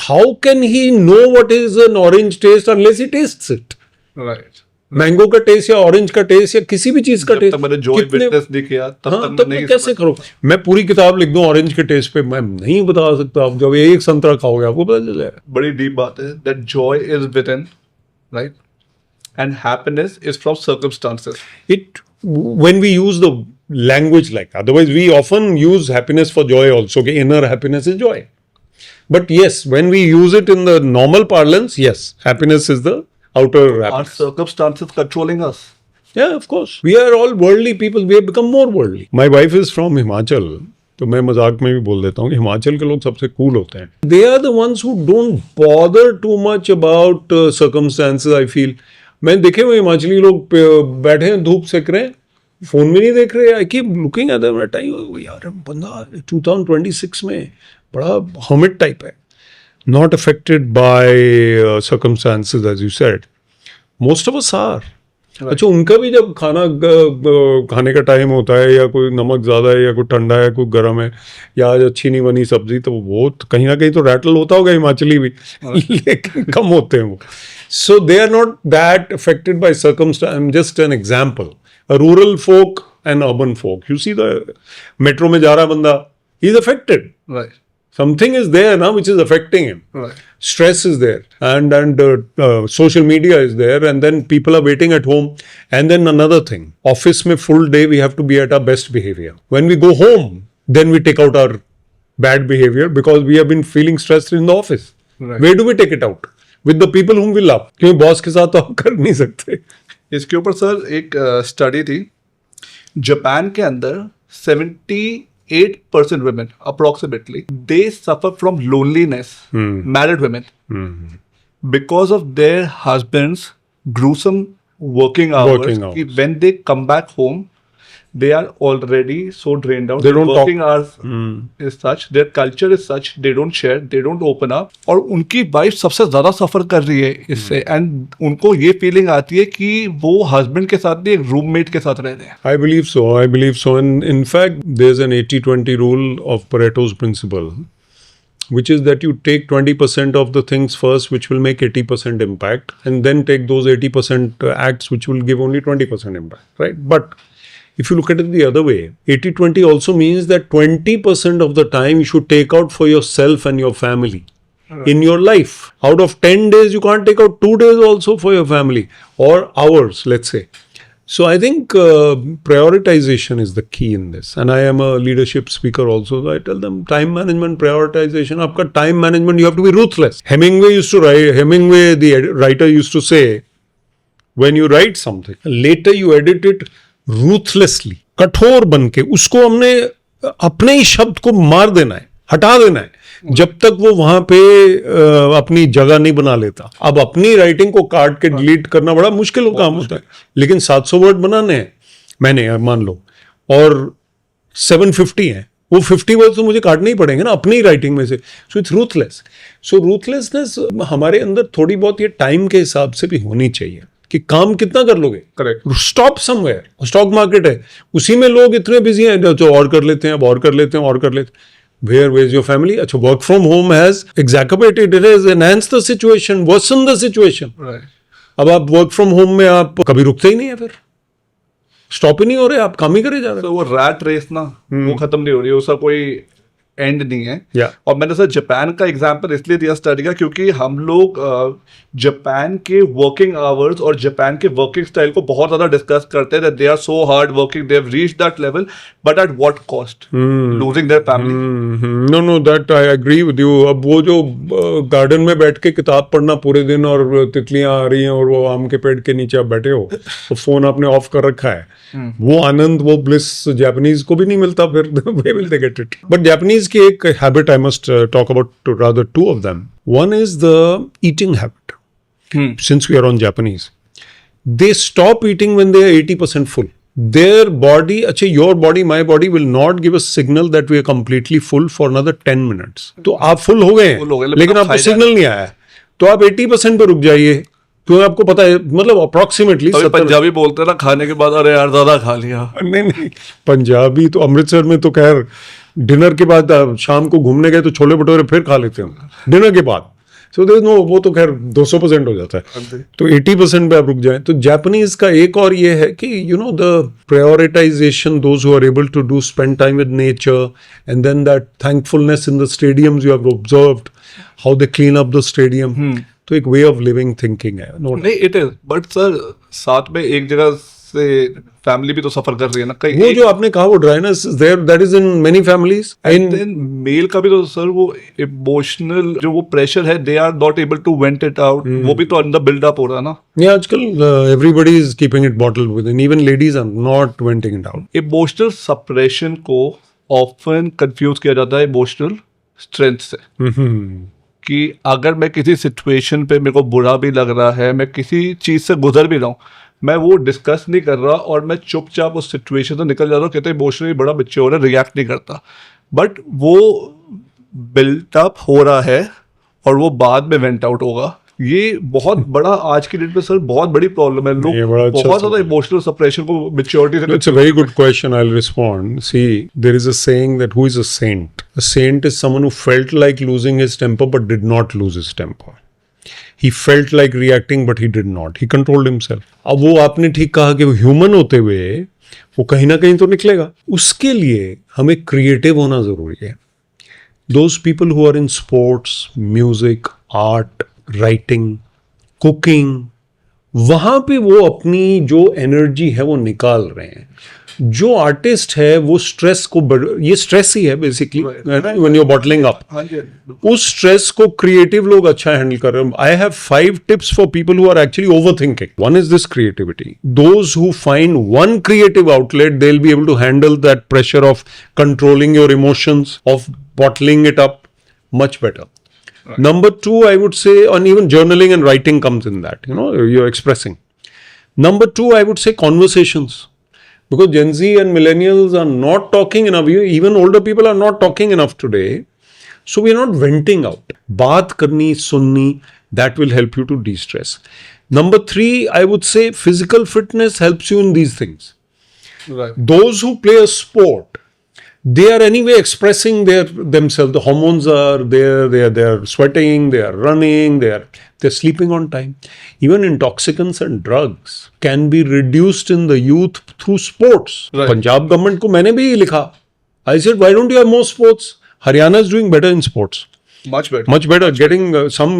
Speaker 2: How can he know what is an orange taste unless he tastes it?
Speaker 1: Right.
Speaker 2: Mango का test या orange का test या किसी भी चीज का
Speaker 1: जब
Speaker 2: test,
Speaker 1: तक मैंने जॉय विटनेस नहीं किया तब
Speaker 2: हाँ,
Speaker 1: तक
Speaker 2: तब
Speaker 1: मैं
Speaker 2: मैं
Speaker 1: नहीं
Speaker 2: कैसे करूँ? मैं पूरी किताब लिख दूं ऑरेंज के टेस्ट पे, मैं नहीं बता सकता। आप जब एक संतरा खाओगे आपको पता चल जाएगा।
Speaker 1: बड़ी डीप बात है that joy is within, right? And happiness is from circumstances.
Speaker 2: It, when we use the language like, otherwise we often use happiness for joy also, कि inner happiness is joy. But yes, when we use it in the normal parlance, yes, happiness is the outer
Speaker 1: Are
Speaker 2: happiness.
Speaker 1: circumstances controlling us?
Speaker 2: Yeah, of course. We are all worldly people. We have become more worldly. My wife is from Himachal. तो मैं मजाक में भी बोल देता हूँ कि हिमाचल के लोग सबसे कूल होते हैं. They are the ones who don't bother too much about circumstances, I feel. मैंने देखे हुए हिमाचली लोग बैठे हैं, धूप सेक रहे हैं, फोन भी नहीं देख रहे. I keep looking at them, यार बंदा 2026 में बड़ा hermit टाइप है, not affected by circumstances as you said. Most of us are. अच्छा, उनका भी जब खाने का टाइम होता है, या कोई नमक ज़्यादा है, या कोई ठंडा है, कोई गर्म है, या आज अच्छी नहीं बनी सब्जी, तो वो कहीं ना कहीं तो रैटल होता होगा हिमाचली भी, लेकिन कम होते हैं वो. So they are not that affected by circumstances. Just an example, a rural folk and urban folk. You see the metro में जा रहा बंदा, he is affected.
Speaker 1: Right.
Speaker 2: Something is there now which is affecting him.
Speaker 1: Right.
Speaker 2: Stress is there, and social media is there, and then people are waiting at home. And then another thing, office mein full day we have to be at our best behavior. When we go home, then we take out our bad behavior because we have been feeling stressed in the office.
Speaker 1: Right.
Speaker 2: Where do we take it out? With the people whom we love. क्योंकि boss के साथ तो आप कर नहीं सकते.
Speaker 1: इसके ऊपर सर एक स्टडी थी, जापान के अंदर 78% women approximately they suffer from loneliness, married women, because of their husbands gruesome working hours. कि when they come back home they are already so drained out.
Speaker 2: They don't
Speaker 1: working
Speaker 2: talk.
Speaker 1: hours is such, their culture is such, they don't share, they don't open up. और उनकी wife सबसे ज्यादा सफर कर रही है इससे, and उनको ये फीलिंग आती है कि वो हस्बैंड के साथ नहीं, एक रूममेट के साथ रह रहे हैं.
Speaker 2: I believe so. I believe so. And in fact, there's an 80-20 rule of Pareto's principle, which is that you take 20% of the things first, which will make 80% impact, and then take those 80% acts, which will give only 20% impact, right? But if you look at it the other way, 80-20 also means that 20% of the time you should take out for yourself and your family. In your life, out of 10 days, you can't take out 2 days also for your family, or hours, let's say. So I think prioritization is the key in this. And I am a leadership speaker also. So I tell them time management, prioritization. Aapka time management, you have to be ruthless. Hemingway used to write, Hemingway, the writer, used to say, when you write something, later you edit it ruthlessly. कठोर बन के उसको हमने अपने ही शब्द को मार देना है, हटा देना है, जब तक वो वहां पे अपनी जगह नहीं बना लेता. अब अपनी राइटिंग को काट के डिलीट करना बड़ा मुश्किल काम होता है, लेकिन 700 वर्ड बनाने हैं मैंने, मान लो, और 750 हैं, वो 50 वर्ड तो मुझे काटने ही पड़ेंगे ना अपनी राइटिंग में से. So it's ruthless. So ruthlessness हमारे अंदर थोड़ी बहुत ये टाइम के हिसाब से भी होनी चाहिए कि काम कितना कर लोगे.
Speaker 1: Correct.
Speaker 2: Stop somewhere. Stock market है, उसी में लोग इतने बिजी हैं, जो और कर लेते हैं, अब और कर लेते हैं, और कर लेते हैं. Where is your family? अच्छा, work from home has exacerbated, it has enhanced the situation, worsened the situation.
Speaker 1: Right.
Speaker 2: अब आप वर्क फ्रॉम होम में आप कभी रुकते ही नहीं है, फिर स्टॉप ही नहीं हो रहे, आप काम ही करे जा रहे
Speaker 1: तो वो रैट रेस ना, वो खत्म नहीं हो रही है, उसका कोई एंड नहीं है.
Speaker 2: Yeah.
Speaker 1: और मैंने सर जापान का एग्जांपल इसलिए दिया स्टडी का क्योंकि हम लोग जापान के वर्किंग आवर्स और जापान के वर्किंग स्टाइल को बहुत ज्यादा डिस्कस करते हैं. They are so hard working, they have reached that level, but at what cost? Losing their family.
Speaker 2: No that I agree with you. अब वो जो गार्डन में बैठ के किताब पढ़ना पूरे दिन, और तितलियां आ रही हैं, और वो आम के पेड़ के नीचे आप बैठे हो, तो फोन आपने ऑफ कर रखा है, वो आनंद, वो ब्लिस जापानीज को भी नहीं मिलता. फिर वे will they get it. But Japanese की एक habit, I must talk about rather 2 of them. One is the eating habit. Since we are on Japanese, they stop eating when they are 80% full. Their body, your body, my body will not give a signal that we are completely full for another 10 minutes. तो आप full हो गए हैं, लेकिन आपको signal नहीं आया, तो आप 80% पे रुक जाइए. तो आपको पता है, मतलब अप्रोक्सीमेटली
Speaker 1: पंजाबी बोलते हैं ना, खाने के बाद अरे यार ज्यादा खा लिया.
Speaker 2: नहीं, पंजाबी तो अमृतसर में तो खैर डिनर के बाद शाम को घूमने गए तो छोले भटूरे फिर खा लेते हैं डिनर के बाद. सो देयर नो, वो तो खैर 200% हो जाता है, तो 80% पे आप रुक जाएं. तो जापानीज का एक और ये है कि you know the prioritization, those who are able to do spend time with nature, and then that thankfulness in the stadiums you have observed how they clean up the stadium. तो एक way of living thinking है.
Speaker 1: नहीं, it is, but sir साथ में एक जगह से family भी तो सफर कर रही है ना कहीं.
Speaker 2: वो जो आपने कहा वो dryness there, that is in many families.
Speaker 1: And then male का भी तो सर वो इमोशनल जो वो प्रेशर है, they are not able to vent it out. वो भी तो अंदर बिल्डअप हो रहा है ना.
Speaker 2: Yeah, आजकल everybody is keeping it bottled within. Even ladies are not venting it out.
Speaker 1: Emotional suppression को ऑफन कंफ्यूज किया जाता है इमोशनल स्ट्रेंथ से. कि अगर मैं किसी सिचुएशन पे मेरे को बुरा भी लग रहा है, मैं किसी चीज से गुजर भी रहा हूँ, मैं वो डिस्कस नहीं कर रहा और मैं चुपचाप उस सिचुएशन से निकल जा रहा हूँ, कहते हैं इमोशनली बड़ा मैच्योर है, रिएक्ट नहीं करता. बट वो बिल्टअप हो रहा है और वो बाद में वेंट आउट होगा. ये बहुत बड़ा आज की डेट में सर बहुत बड़ी प्रॉब्लम है.
Speaker 2: ये बड़ा
Speaker 1: लोग
Speaker 2: अच्छा
Speaker 1: बहुत ज्यादा इमोशनल सप्रेशन को मैच्योरिटी से.
Speaker 2: It's a very good question. I'll respond. See, there is a saying that who is a saint? A saint is someone who felt like losing his temper but did not lose his temper. He felt like reacting but he did not. He controlled himself. अब वो आपने ठीक कहा कि वो human होते हुए वो कहीं ना कहीं तो निकलेगा. उसके लिए हमें क्रिएटिव होना जरूरी है. Those people who are in sports, music, art, writing, cooking, वहां पे वो अपनी जो एनर्जी है वो निकाल रहे हैं. जो आर्टिस्ट है वो स्ट्रेस को, ये स्ट्रेस ही है basically, when you are bottling up, उस स्ट्रेस को क्रिएटिव लोग अच्छा हैंडल कर रहे हैं. I have 5 tips for people who are actually overthinking. One is this creativity. Those who find one creative outlet, they will be able to handle that pressure of controlling your emotions, of bottling it up much better. Number 2, I would say, and even journaling and writing comes in that, you know, you're expressing. Number 2, I would say conversations. Because Gen Z and millennials are not talking enough. Even older people are not talking enough today. So we are not venting out. Baat karni, sunni, that will help you to de-stress. Number 3, I would say physical fitness helps you in these things.
Speaker 1: Right.
Speaker 2: Those who play a sport, they are anyway expressing themselves. The hormones are there. They are sweating. They are running. They're sleeping on time. Even intoxicants and drugs can be reduced in the youth through sports.
Speaker 1: Right.
Speaker 2: Punjab government को मैंने भी लिखा. I said, why don't you have more sports? Haryana is doing better in sports.
Speaker 1: Much better.
Speaker 2: Much better. Getting some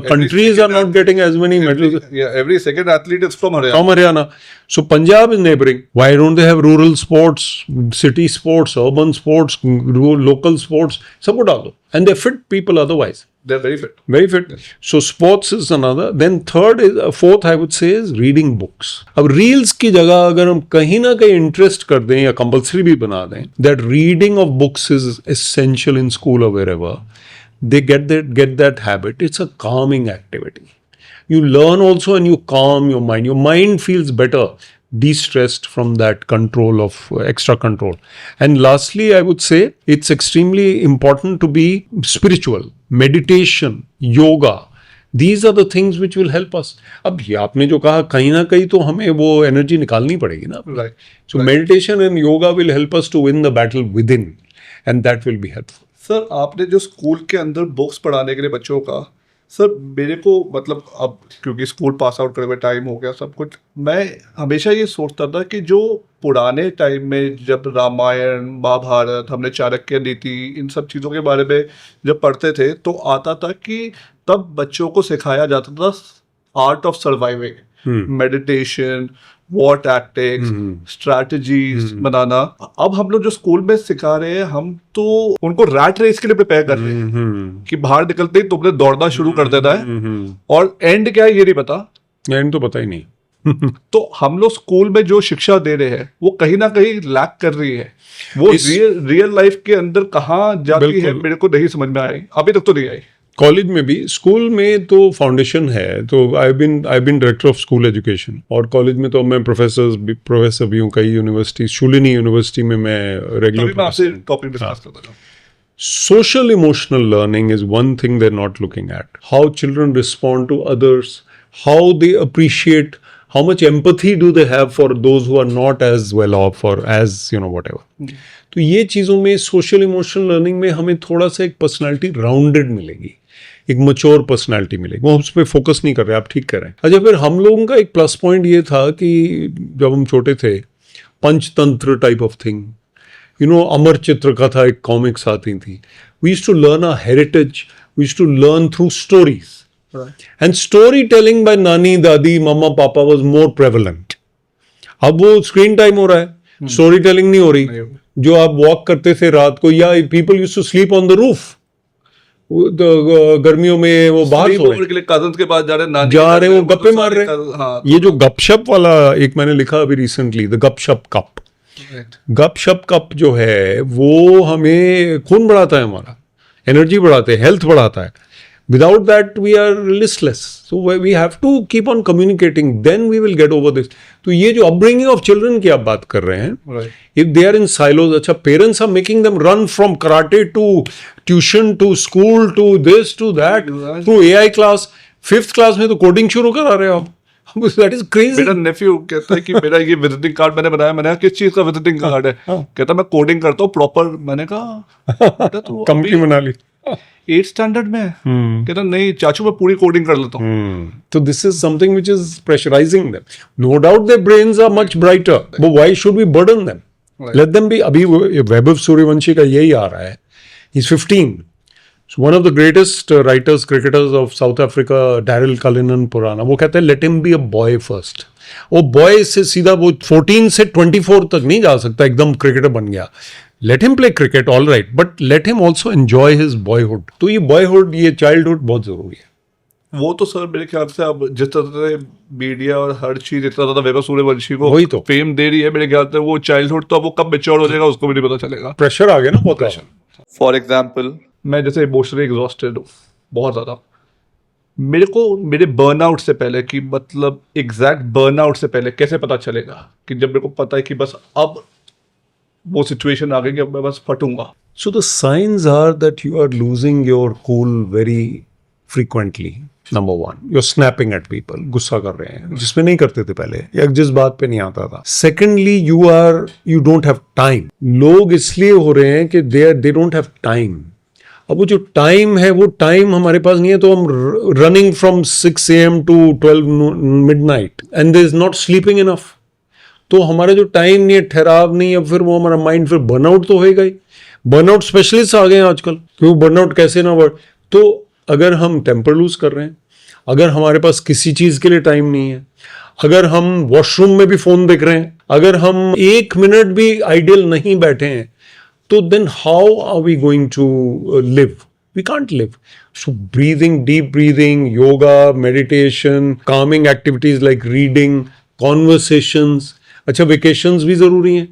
Speaker 2: countries are not getting as many medals.
Speaker 1: Yeah, every second athlete is from Haryana.
Speaker 2: From Haryana. So Punjab is neighboring. Why don't they have rural sports, city sports, urban sports, local sports? सबको डाल दो. And they fit people otherwise.
Speaker 1: They're very fit.
Speaker 2: Very fit. So sports is another. Then fourth I would say is reading books. अब reels की जगह अगर हम कहीं ना कहीं interest कर दें या compulsory भी बना दें, that reading of books is essential in school or wherever. They get that habit. It's a calming activity. You learn also and you calm your mind. Your mind feels better, de-stressed from that control of extra control. And lastly, I would say it's extremely important to be spiritual. Meditation, yoga. These are the things which will help us. अब ये आपने जो कहा कहीं ना कहीं तो हमें वो एनर्जी निकालनी पड़ेगी ना.
Speaker 1: Right.
Speaker 2: So meditation and yoga will help us to win the battle within, and that will be helpful.
Speaker 1: Sir आपने जो स्कूल के अंदर बुक्स पढ़ाने के लिए बच्चों का, सर मेरे को मतलब अब क्योंकि स्कूल पास आउट करे हुए टाइम हो गया सब कुछ, मैं हमेशा ये सोचता था कि जो पुराने टाइम में जब रामायण महाभारत, हमने चाणक्य नीति, इन सब चीज़ों के बारे में जब पढ़ते थे तो आता था कि तब बच्चों को सिखाया जाता था art of surviving, meditation, war tactics, strategies बनाना. अब हम लोग जो स्कूल में सिखा रहे हैं, हम तो उनको रैट रेस के लिए प्रिपेयर कर रहे हैं कि बाहर निकलते ही तुमने दौड़ना शुरू कर देना है और एंड क्या है ये नहीं पता.
Speaker 2: एंड तो पता ही नहीं.
Speaker 1: तो हम लोग स्कूल में जो शिक्षा दे रहे हैं वो कहीं ना कहीं लैक कर रही है. वो रियल लाइफ के अंदर कहाँ जाती है मेरे को नहीं समझ में आई, अभी तक तो नहीं आई.
Speaker 2: कॉलेज में भी, स्कूल में तो फाउंडेशन है. तो I been director of school education, और कॉलेज में तो मैं प्रोफेसर भी हूँ कई यूनिवर्सिटी. शूलिनी यूनिवर्सिटी में मैं रेगुलर.
Speaker 1: मैं आपसे टॉपिक डिस्कस करता हूँ.
Speaker 2: Social emotional learning is one thing they're not looking at. How children respond to others, how they appreciate, how much empathy do they have for those who are not as well off or as, whatever. तो ये चीज़ों में social emotional learning में हमें थोड़ा सा एक personality rounded मिलेगी, एक मैच्योर पर्सनालिटी मिलेगी। वो उस पर फोकस नहीं कर रहे, आप ठीक कर रहे हैं। अच्छा, फिर हम लोगों का एक प्लस पॉइंट ये था कि जब हम छोटे थे, Panchatantra type of thing, you know, Amar Chitra Katha एक कॉमिक्स आती थी। We used to learn a heritage, we used to learn through stories, and story telling by nani dadi मामा पापा वाज मोर प्रेवलेंट। अब वो स्क्रीन टाइम हो रहा है, स्टोरी टेलिंग नहीं हो रही। जो आप वॉक करते थे रात को, या people used to sleep on the roof, गर्मियों में वो बाहर सो रहे
Speaker 3: के लिए कजन्स के पास जा रहे हैं,
Speaker 2: जा रहे हैं, वो गप्पे मार रहे हैं।
Speaker 3: हाँ,
Speaker 2: ये जो गपशप वाला एक मैंने लिखा अभी रिसेंटली, द गपशप कप, गपशप कप जो है वो हमें खून बढ़ाता है, हमारा एनर्जी बढ़ाता है, हेल्थ बढ़ाता है। Without that we are listless, so we have to keep on communicating, then we will get over this. तो ये जो अपब्रिंगिंग ऑफ चिल्ड्रन की आप बात कर रहे हैं, if they are in silos, अच्छा, parents are making them run from karate to tuition to school to this to that to AI class, 5th class में तो कोडिंग शुरू करा रहे हो आप। That is crazy.
Speaker 3: मेरा नेफ्यू कहता है कि मेरा ये विजिटिंग कार्ड मैंने बनाया। मैंने कहा किस चीज का विजिटिंग कार्ड है? कहता मैं कोडिंग करता हूँ प्रॉपर। मैंने कहा तो
Speaker 2: कंपनी बना ली
Speaker 3: 8th स्टैंडर्ड में। कहता नहीं चाचू मैं पूरी कोडिंग कर लेता हूँ।
Speaker 2: तो this is something which is pressurising them. No doubt their brains are much brighter, but why should we burden them? Let them be. अभी वैभव सूर्यवंशी का यही आ रहा है, he is 15। So one of the greatest writers, cricketers of South Africa, Daryl Cullinan पुराना, वो कहते हैं let him be a boy first. वो boy से सीधा वो 14 से 24 तक नहीं जा सकता एकदम क्रिकेटर बन गया। Let him play cricket, all right, but let him also enjoy his boyhood. तो ये boyhood, ये childhood बहुत जरूरी है।
Speaker 3: वो तो सर मेरे ख्याल से अब जिस तरह से मीडिया और हर चीज इतना ज्यादा वैभव सूर्यवंशी को
Speaker 2: वही तो
Speaker 3: फेम दे रही है, मेरे ख्याल से वो चाइल्डहुड तो अब वो कब मैच्योर हो जाएगा उसको भी नहीं पता चलेगा।
Speaker 2: प्रेशर आ गया ना बहुत प्रेशर।
Speaker 3: फॉर एग्जाम्पल मैं जैसे इमोशनली एग्जॉस्टेड हूँ बहुत ज़्यादा। मेरे को मेरे बर्नआउट से पहले, कि मतलब एग्जैक्ट बर्नआउट से पहले कैसे पता चलेगा कि जब मेरे को पता है कि बस अब वो सिचुएशन आ गई कि अब मैं बस फटूंगा?
Speaker 2: So the signs are that you are losing your cool very frequently. Number one, you're snapping at people, गुस्सा कर रहे हैं जिसमें नहीं करते थे पहले, या जिस बात पे नहीं आता था। Secondly, you don't have time. लोग इसलिए हो रहे हैं कि they don't have time. अब वो जो टाइम है, वो टाइम हमारे पास नहीं है, तो हम running from 6 AM to 12 midnight and there is not sleeping enough. तो हमारा जो टाइम नहीं है, ठहराव नहीं है, फिर वो हमारा माइंड फिर बर्नआउट तो होएगा ही। बर्नआउट स्पेशलिस्ट आ गए हैं आजकल, क्यों बर्नआउट कैसे ना बढ़। तो अगर हम टेम्पर लूज कर रहे हैं, अगर हमारे पास किसी चीज के लिए टाइम नहीं है, अगर हम वॉशरूम में भी फोन देख रहे हैं, अगर हम 1 मिनट भी आइडियल नहीं बैठे हैं, तो then how are we going to live? We can't live. So breathing, deep breathing, yoga, meditation, calming activities like reading, conversations. अच्छा, vacations भी जरूरी हैं,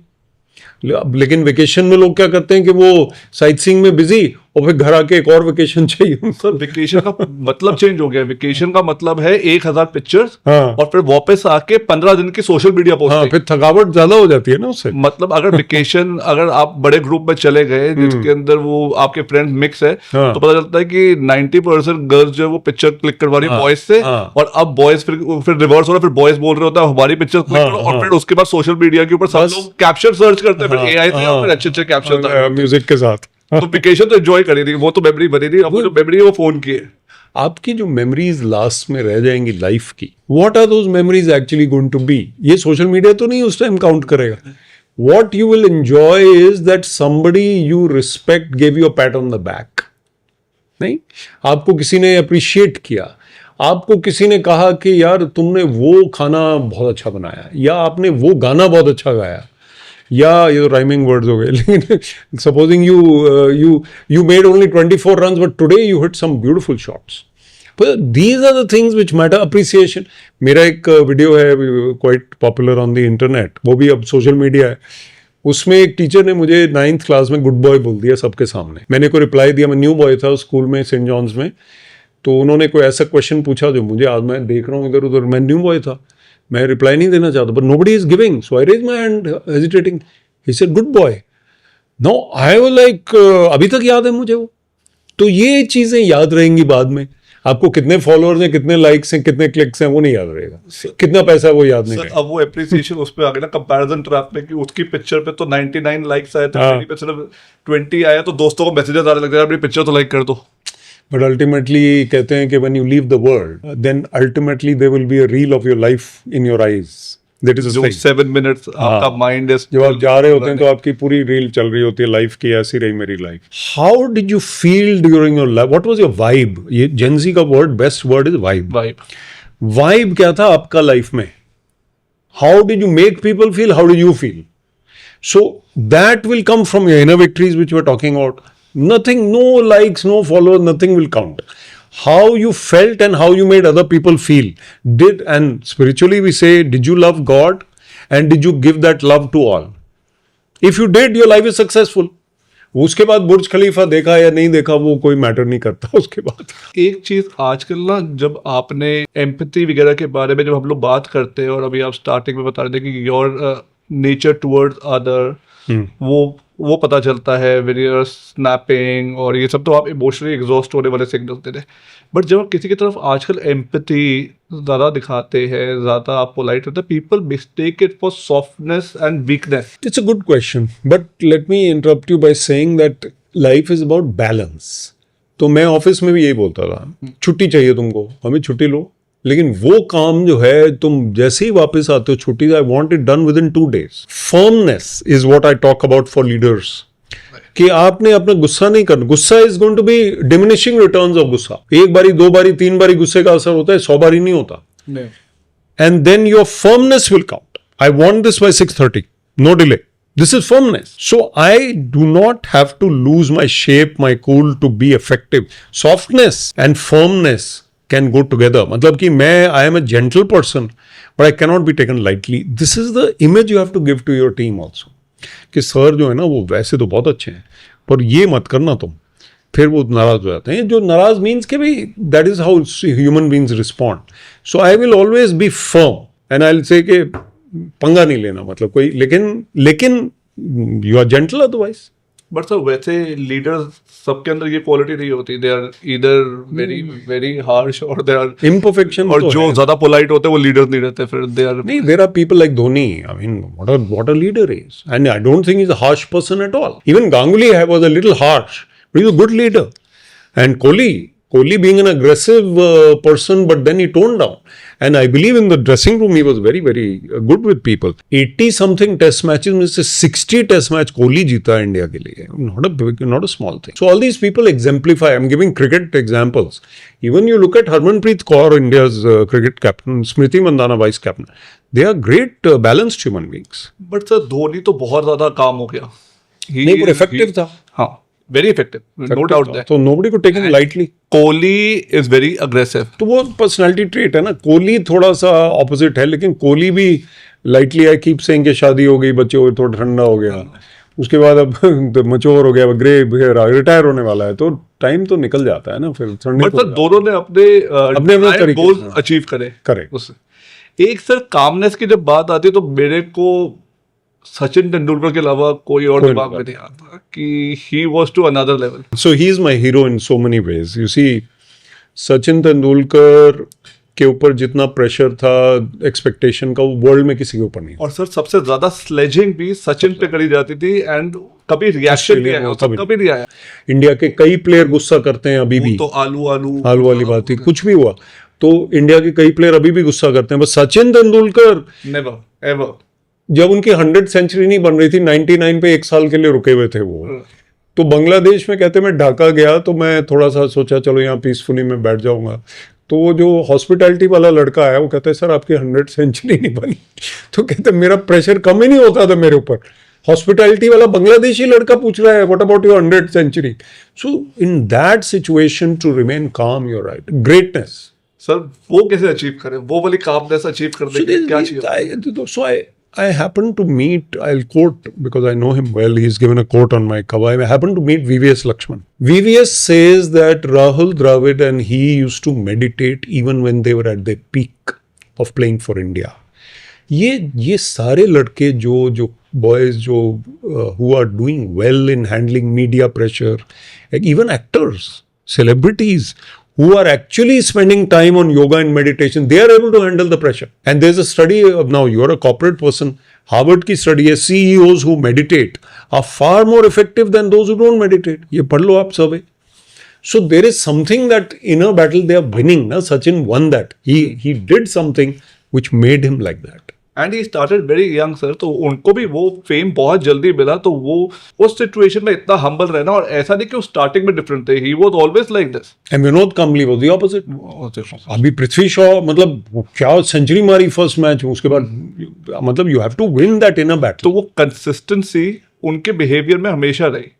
Speaker 2: लेकिन वेकेशन में लोग क्या करते हैं कि वो साइट सीइंग में बिजी, और फिर घर आके एक और वेकेशन चाहिए।
Speaker 3: सर वेकेशन का मतलब चेंज हो गया। वेकेशन का मतलब है 1000 पिक्चर्स,
Speaker 2: हाँ,
Speaker 3: और फिर वापस आके 15 दिन की सोशल मीडिया पोस्ट।
Speaker 2: हाँ, फिर थकावट ज्यादा हो जाती है ना उससे।
Speaker 3: मतलब अगर वेकेशन अगर आप बड़े ग्रुप में चले गए जिसके अंदर वो आपके फ्रेंड मिक्स है,
Speaker 2: हाँ,
Speaker 3: तो पता चलता है कि 90% गर्ल्स जो है वो पिक्चर क्लिक करवा रही है बॉयज से,
Speaker 2: हाँ,
Speaker 3: और अब बॉयज फिर रिवर्स हो रहा है, फिर बॉयज बोल रहे होता है हमारी पिक्चर क्लिक करो, और फिर उसके बाद सोशल मीडिया के ऊपर सब लोग कैप्शन सर्च करते हैं, फिर AI से फिर अच्छे कैप्शन
Speaker 2: म्यूजिक के साथ।
Speaker 3: तो वेकेशन तो एंजॉय करी थी, वो तो मेमोरी बनी थी। अब जो मेमोरी है वो फोन की है।
Speaker 2: आपकी जो मेमोरीज लास्ट में रह जाएंगी लाइफ की, what are those memories actually going to be? ये सोशल मीडिया तो नहीं उस टाइम काउंट करेगा। What you will enjoy is that somebody you respect gave you a pat on the back. नहीं, आपको किसी ने अप्रिशिएट किया, आपको किसी ने कहा कि यार तुमने वो खाना बहुत अच्छा बनाया, या आपने वो गाना बहुत अच्छा गाया, या ये तो राइमिंग वर्ड्स हो गए, लेकिन supposing you made only 24 runs but today you hit some beautiful shots. But these are the things which matter. Appreciation. मेरा एक वीडियो है quite popular on the internet, वो भी अब सोशल मीडिया है। उसमें एक टीचर ने मुझे 9th क्लास में गुड बॉय बोल दिया सबके सामने। मैंने कोई रिप्लाई दिया, मैं न्यू बॉय था स्कूल में सेंट जॉन्स में, तो उन्होंने कोई ऐसा क्वेश्चन पूछा जो मुझे, आज मैं देख रहा हूँ इधर उधर, मैं न्यू बॉय था, मैं रिप्लाई नहीं देना चाहता, but nobody is giving, so I raise my hand hesitating, he said good boy. No, I was like अभी तक याद है मुझे वो। तो ये चीजें याद रहेंगी बाद में। आपको कितने फॉलोअर्स हैं, कितने लाइक्स हैं, कितने क्लिक्स हैं, वो नहीं याद रहेगा। कितना पैसा है वो याद नहीं
Speaker 3: सर
Speaker 2: रहेगा।
Speaker 3: अब वो एप्रिसिएशन उस पे आ गया ना कंपैरिजन ट्रैप में, कि उसकी पिक्चर पे तो 99 लाइक्स आए थे,
Speaker 2: हाँ।
Speaker 3: मेरी पे सिर्फ 20 आया, तो दोस्तों को मैसेजेस आने लग गए, अपनी पिक्चर तो लाइक कर दो।
Speaker 2: बट अल्टीमेटली कहते हैं कि when you leave the world then ultimately there will be a reel of your life in your eyes. That is
Speaker 3: जो 7 मिनट्स आपका माइंड है,
Speaker 2: जब आप जा रहे होते हैं तो आपकी पूरी रील चल रही होती है लाइफ की, ऐसी रही मेरी life. How did you feel during your life? What was your vibe? ये जेंजी का word, best word is vibe.
Speaker 3: Vibe.
Speaker 2: Vibe क्या था आपका लाइफ में? How did you make people feel? How did you feel? So that will come from your inner victories which we are talking about. Nothing, no likes, no followers, nothing will count. How you felt and how you made other people feel. And spiritually we say, did you love God? And did you give that love to all? If you did, your life is successful. उसके बाद बुर्ज खलीफा देखा या नहीं देखा वो कोई matter नहीं करता उसके बाद।
Speaker 3: एक चीज आजकल ना, जब आपने एम्पैथी वगैरह के बारे में जब हम लोग बात करते हैं, और अभी आप स्टार्टिंग में बता रहे थे कि योर नेचर टुवर्ड्स अदर, वो पता चलता है व्हेन यू आर स्नैपिंग और ये सब, तो आप इमोशनली एग्जॉस्ट होने वाले सिग्नल्स देते हैं। बट जब आप किसी की तरफ आजकल एम्पैथी ज़्यादा दिखाते हैं, ज़्यादा आप पोलाइट होते हैं, people mistake it for softness and weakness.
Speaker 2: It's a good question, but let me interrupt you by saying that life is about balance. तो मैं ऑफिस में भी यही बोलता था, छुट्टी चाहिए तुमको, हमें छुट्टी लो, लेकिन वो काम जो है तुम जैसे ही वापस आते हो छुट्टी, I want it done within 2 days. Firmness is what I talk about for leaders, कि आपने अपना गुस्सा नहीं करना। गुस्सा is going to be diminishing returns of गुस्सा। एक बारी, 2 बारी, 3 बारी गुस्से का असर होता है, 100 बारी नहीं होता। And then your firmness will count. I want this by 6:30, no delay. This is firmness. So I do not have to lose my shape, my cool to be effective. Softness and firmness can go together. मतलब कि I am a gentle person, but I cannot be taken lightly. This is the image you have to give to your team also. कि sir जो है ना वो वैसे तो बहुत अच्छे हैं, पर ये मत करना तुम, फिर वो नाराज हो जाते हैं। जो नाराज मीन्स के भी that is how human beings respond. So I will always be firm and I will say कि पंगा नहीं लेना, मतलब कोई, लेकिन you are gentle otherwise.
Speaker 3: But sir वैसे लीडर्स सबके अंदर ये क्वालिटी नहीं होती, they are either very very harsh और दे आर
Speaker 2: इम्परफेक्शन।
Speaker 3: और जो ज्यादा पोलाइट होते हैं वो लीडर्स नहीं रहते, फिर दे आर
Speaker 2: नहीं, there are people like Dhoni, I mean what a leader is, and I don't think he is a harsh person at all. Even Ganguly was a little harsh, but he's a good leader. And Kohli being an aggressive person, but then he toned down. And I believe in the dressing room, he was very, very good with people. 80 something test matches में से 60 test match Kohli जीता India के लिए. Not a small thing. So all these people exemplify. I'm giving cricket examples. Even you look at Harmanpreet Kaur, India's cricket captain, Smriti Mandhana vice captain. They are great balanced human beings.
Speaker 3: But sir Dhoni तो बहुत ज्यादा काम हो गया।
Speaker 2: नहीं, पर effective था.
Speaker 3: हाँ, very effective, no doubt that.
Speaker 2: So nobody could take him lightly.
Speaker 3: Kohli is very aggressive.
Speaker 2: तो वो पर्सनालिटी ट्रेट है ना। कोहली थोड़ा सा ऑपोजिट है, लेकिन कोहली भी लाइटली, आई कीप सेइंग कि शादी हो गई, बच्चे हो गए, थोड़ा ठंडा हो गया, उसके बाद अब मच्योर हो गया, ग्रे रिटायर होने वाला है, तो टाइम तो निकल जाता है ना फिर।
Speaker 3: बट सर दोनों ने अपने
Speaker 2: तरीके
Speaker 3: गोल अचीव करे।
Speaker 2: करेक्ट।
Speaker 3: उससे एक सर कामनेस की जब बात आती है तो मेरे को सचिन तेंदुलकर के अलावा कोई और दिमाग में नहीं आता कि he was to another level.
Speaker 2: So he is my hero in so many ways. You see, Sachin Tendulkar के ऊपर जितना प्रेशर था एक्सपेक्टेशन का, वो वर्ल्ड में किसी के ऊपर नहीं।
Speaker 3: और सर सबसे ज्यादा स्लेजिंग भी सचिन पे करी जाती थी, एंड कभी रिएक्शन नहीं आया, कभी नहीं आया।
Speaker 2: इंडिया के कई प्लेयर गुस्सा करते हैं अभी भी,
Speaker 3: तो आलू
Speaker 2: वाली बात थी, कुछ भी हुआ तो इंडिया के कई प्लेयर अभी भी गुस्सा करते हैं, बस सचिन तेंदुलकर
Speaker 3: नेवर एवर।
Speaker 2: जब उनकी 100 सेंचुरी नहीं बन रही थी, 99 पे 1 साल के लिए रुके हुए थे वो, तो बांग्लादेश में कहते मैं ढाका गया तो मैं थोड़ा सा सोचा चलो यहाँ पीसफुली में बैठ जाऊंगा, तो वो जो हॉस्पिटैलिटी वाला लड़का है वो कहता है सर आपकी 100 सेंचुरी नहीं बनी, तो कहते मेरा प्रेशर कम ही नहीं होता था मेरे ऊपर। हॉस्पिटैलिटी वाला बांग्लादेशी लड़का पूछ रहा है what about your 100 century. So in that situation to remain calm, you're right, greatness.
Speaker 3: Sir वो कैसे अचीव करें, वो वाली कामनेस अचीव करने के लिए क्या चाहिए?
Speaker 2: So I happened to meet, I'll quote because I know him well, he's given a quote on my cover. I happened to meet VVS Lakshman. VVS says that Rahul Dravid and he used to meditate even when they were at their peak of playing for India. ये सारे लड़के जो boys who are doing well in handling media pressure, like even actors, celebrities, who are actually spending time on yoga and meditation, they are able to handle the pressure. And there's a study of, now you're a corporate person, Harvard की study है, CEOs who meditate are far more effective than those who don't meditate. ये पढ़ लो आप सब. So there is something that inner battle they are winning. Na? Sachin won that. He did something which made him like that.
Speaker 3: And he started very young sir, तो उनको भी वो fame बहुत जल्दी मिला, तो वो उस सिचुएशन में इतना हम्बल रहना, और ऐसा नहीं कि वो स्टार्टिंग में डिफरेंट थे, he was always like this.
Speaker 2: And Vinod Kambli was the opposite. अभी पृथ्वी शॉ मतलब क्या सेंचुरी मारी फर्स्ट मैच में, उसके बाद मतलब you have to win that in a battle.
Speaker 3: तो वो कंसिस्टेंसी उनके बिहेवियर में हमेशा रही,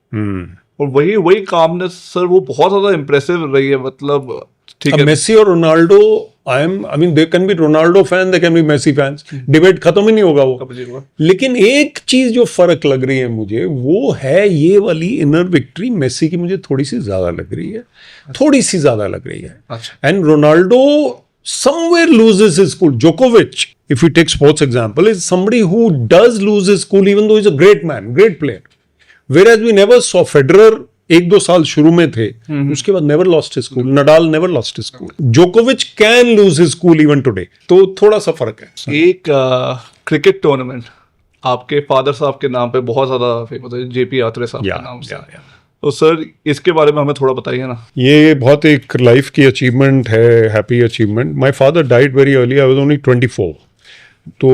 Speaker 3: और वही कामनेस सर, वो बहुत ज्यादा इंप्रेसिव रही है. मतलब ठीक है,
Speaker 2: मेसी और Ronaldo, I mean, they can be Ronaldo fan, they can be Messi fans. Debate खत्म ही नहीं होगा वो. लेकिन एक चीज जो फर्क लग रही है मुझे, वो है ये वाली इनर विक्ट्री मेसी की मुझे थोड़ी सी ज्यादा लग रही है, थोड़ी सी ज्यादा लग रही है. And Ronaldo somewhere loses his cool. Djokovic, if we take sports example, is somebody who does lose his cool even though he's a great man, great player. Whereas we never saw Federer 1-2 साल शुरू में थे, उसके बाद never lost his cool. Nadal never lost his cool. Djokovic can lose his cool even today. तो थोड़ा सा फर्क है.
Speaker 3: एक क्रिकेट टूर्नामेंट आपके फादर साहब के नाम पे बहुत ज्यादा फेमस है, जेपी यात्रे साहब के नाम से. तो सर इसके बारे में हमें थोड़ा बताइए ना.
Speaker 2: ये बहुत एक लाइफ की अचीवमेंट है, happy achievement. My father died very early, I was only 24. तो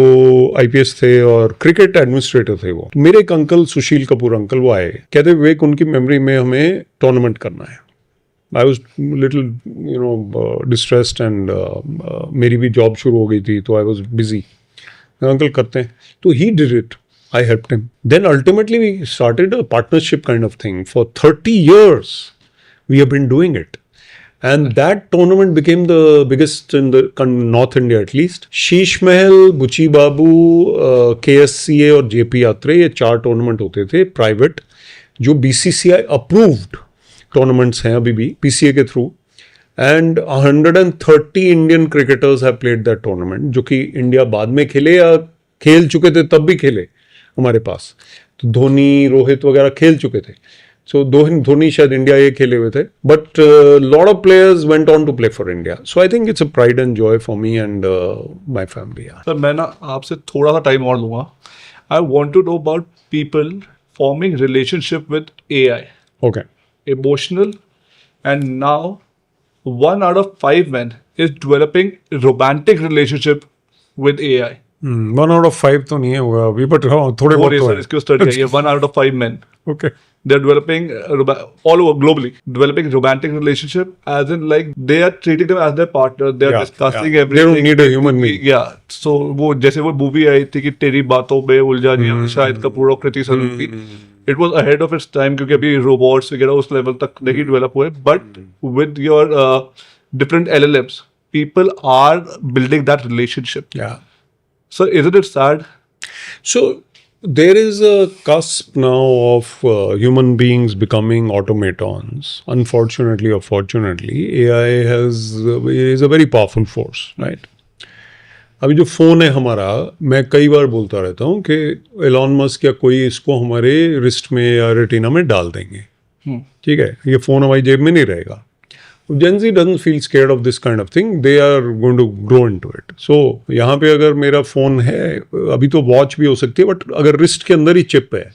Speaker 2: आईपीएस थे और क्रिकेट एडमिनिस्ट्रेटर थे वो. मेरे एक अंकल, सुशील कपूर अंकल, वो आए, कहते विवेक उनकी मेमोरी में हमें टूर्नामेंट करना है. I was little distressed and मेरी भी जॉब शुरू हो गई थी, तो आई वॉज बिजी. अंकल करते हैं, तो he did it. I helped him. Then ultimately we started a partnership kind of thing. For 30 years we have been doing it. And that tournament became the biggest in the North India at least. Sheesh Mahal, Buchi Babu, KSCA और JP यात्रे, ये 4 tournament होते थे private, जो BCCI approved tournaments हैं अभी भी PCA के through. And 130 Indian cricketers have played that tournament, जो कि इंडिया बाद में खेले या खेल चुके थे, तब भी खेले हमारे पास. तो धोनी, रोहित वगैरह खेल चुके थे. सो धोनी शायद इंडिया ये खेले हुए थे, but lot of players went on to play for India. So I think it's a pride and joy for me and my family.
Speaker 3: Sir मैं ना आपसे थोड़ा सा टाइम और लूंगा. I want to know about people forming relationship with AI.
Speaker 2: Okay.
Speaker 3: Emotional, and now 1 out of 5 men is developing romantic relationship with AI.
Speaker 2: 1 out of 5 तो नहीं है होगा अभी, बट हाँ थोड़े बहुत तो है.
Speaker 3: इसकी स्टडी है, 1 out of 5 men.
Speaker 2: Okay.
Speaker 3: They're developing all over globally, developing romantic relationship, as in like they are treating them as their partner. They are discussing everything.
Speaker 2: They don't need a human being.
Speaker 3: Yeah. So वो जैसे वो movie आई थी कि तेरी बातों में उलझा दिया, शाहिद कपूर और कृति सनन की. It was ahead of its time क्योंकि अभी robots वगैरह उस लेवल तक नहीं develop हुए. But with your different LLMs, people are building that relationship.
Speaker 2: Yeah.
Speaker 3: So isn't it sad?
Speaker 2: So there is a cusp now of human beings becoming automatons. Unfortunately or fortunately, AI is a very powerful force, right? अभी जो phone है हमारा, मैं कई बार बोलता रहता हूँ कि एलॉन मस्क या कोई इसको हमारे रिस्ट में या रेटिना में डाल देंगे. ठीक है, ये फ़ोन हमारी जेब में नहीं रहेगा. Gen Z doesn't feel scared of this kind of thing. They are going to grow into it. So यहाँ पे अगर मेरा फ़ोन है, अभी तो वॉच भी हो सकती है, बट अगर रिस्ट के अंदर ही चिप है,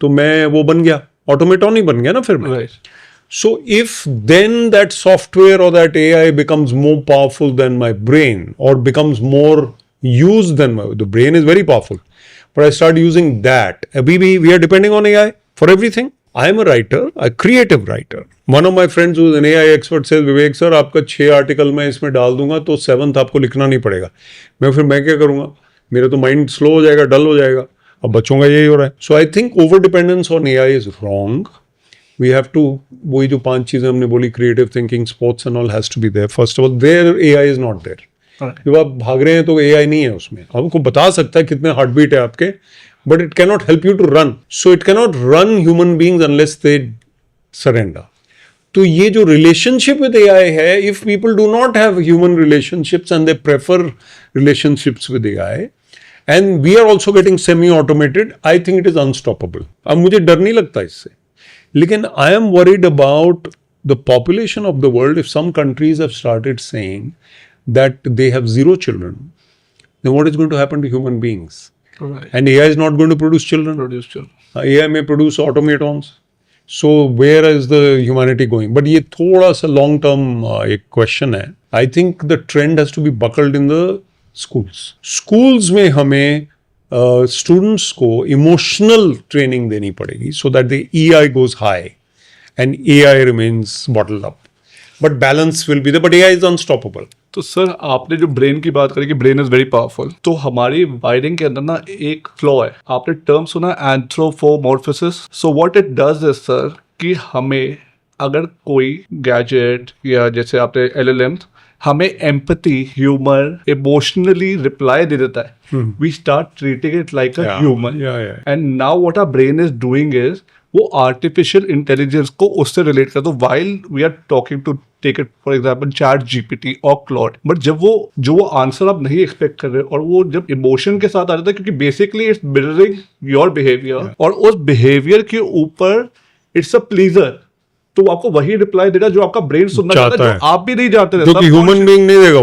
Speaker 2: तो मैं वो बन गया, ऑटोमेटॉन ही बन गया ना फिर मैं.
Speaker 3: Right.
Speaker 2: So if then that software or that AI becomes more powerful than my brain, or becomes more used than the brain is very powerful, but I start using that. Abhi bhi we are depending on AI for everything. I am a writer, a creative writer. One of my friends who is an AI expert says, Vivek sir, आपका 6 article मैं इसमें डाल दूंगा तो 7th आपको लिखना नहीं पड़ेगा. मैं क्या करूंगा? मेरा तो माइंड स्लो हो जाएगा, डल हो जाएगा. अब बच्चों का यही हो रहा है. So I think over dependence on AI is wrong. We have to, वही जो 5 चीजें हमने बोली, creative thinking, sports and all has to be there. First of all there AI is not there. जब आप भाग रहे हैं तो AI नहीं है उसमें. आपको बता सकता है कितने हार्ट बीट है आपके, but it cannot help you to run. So it cannot run human beings unless they surrender. तो ये जो relationship with AI है, if people do not have human relationships and they prefer relationships with AI, and we are also getting semi-automated, I think it is unstoppable. अब मुझे डर नहीं लगता इससे, लेकिन I am worried about the population of the world, if some countries have started saying that they have 0 children, then what is going to happen to human beings?
Speaker 3: Right.
Speaker 2: And AI is not going to produce children.
Speaker 3: Produce children.
Speaker 2: AI may produce automatons. So where is the humanity going? But ये थोड़ा सा long term एक question है. I think the trend has to be buckled in the schools. Schools में हमें students को emotional training देनी पड़ेगी so that the EI goes high and AI remains bottled up. But balance will be there. But AI is unstoppable.
Speaker 3: तो sir आपने जो brain की बात करी कि ब्रेन इज वेरी पावरफुल, तो हमारी वायरिंग के अंदर ना एक फ्लॉ है. आपने टर्म सुना anthropomorphism. So what it does is sir कि हमें अगर कोई गैजेट या जैसे आपने LLM हमें एम्पैथी, ह्यूमर, इमोशनली रिप्लाई दे देता है, we start treating it like a human. And now what our brain is doing is वो आर्टिफिशियल इंटेलिजेंस को उससे रिलेट कर दो while we are talking to take it for example chat GPT और क्लॉड. बट जब वो आंसर आप नहीं एक्सपेक्ट कर रहे और वो जब इमोशन के साथ आ जाता है, क्योंकि basically it's mirroring your behaviour और उस बिहेवियर के ऊपर इट्स अ प्लीजर, तो आपको वही रिप्लाई देगा जो आपका ब्रेन सुनना चाहता है, जो आप भी नहीं जानते थे.
Speaker 2: क्योंकि ह्यूमन बीइंग नहीं देगा,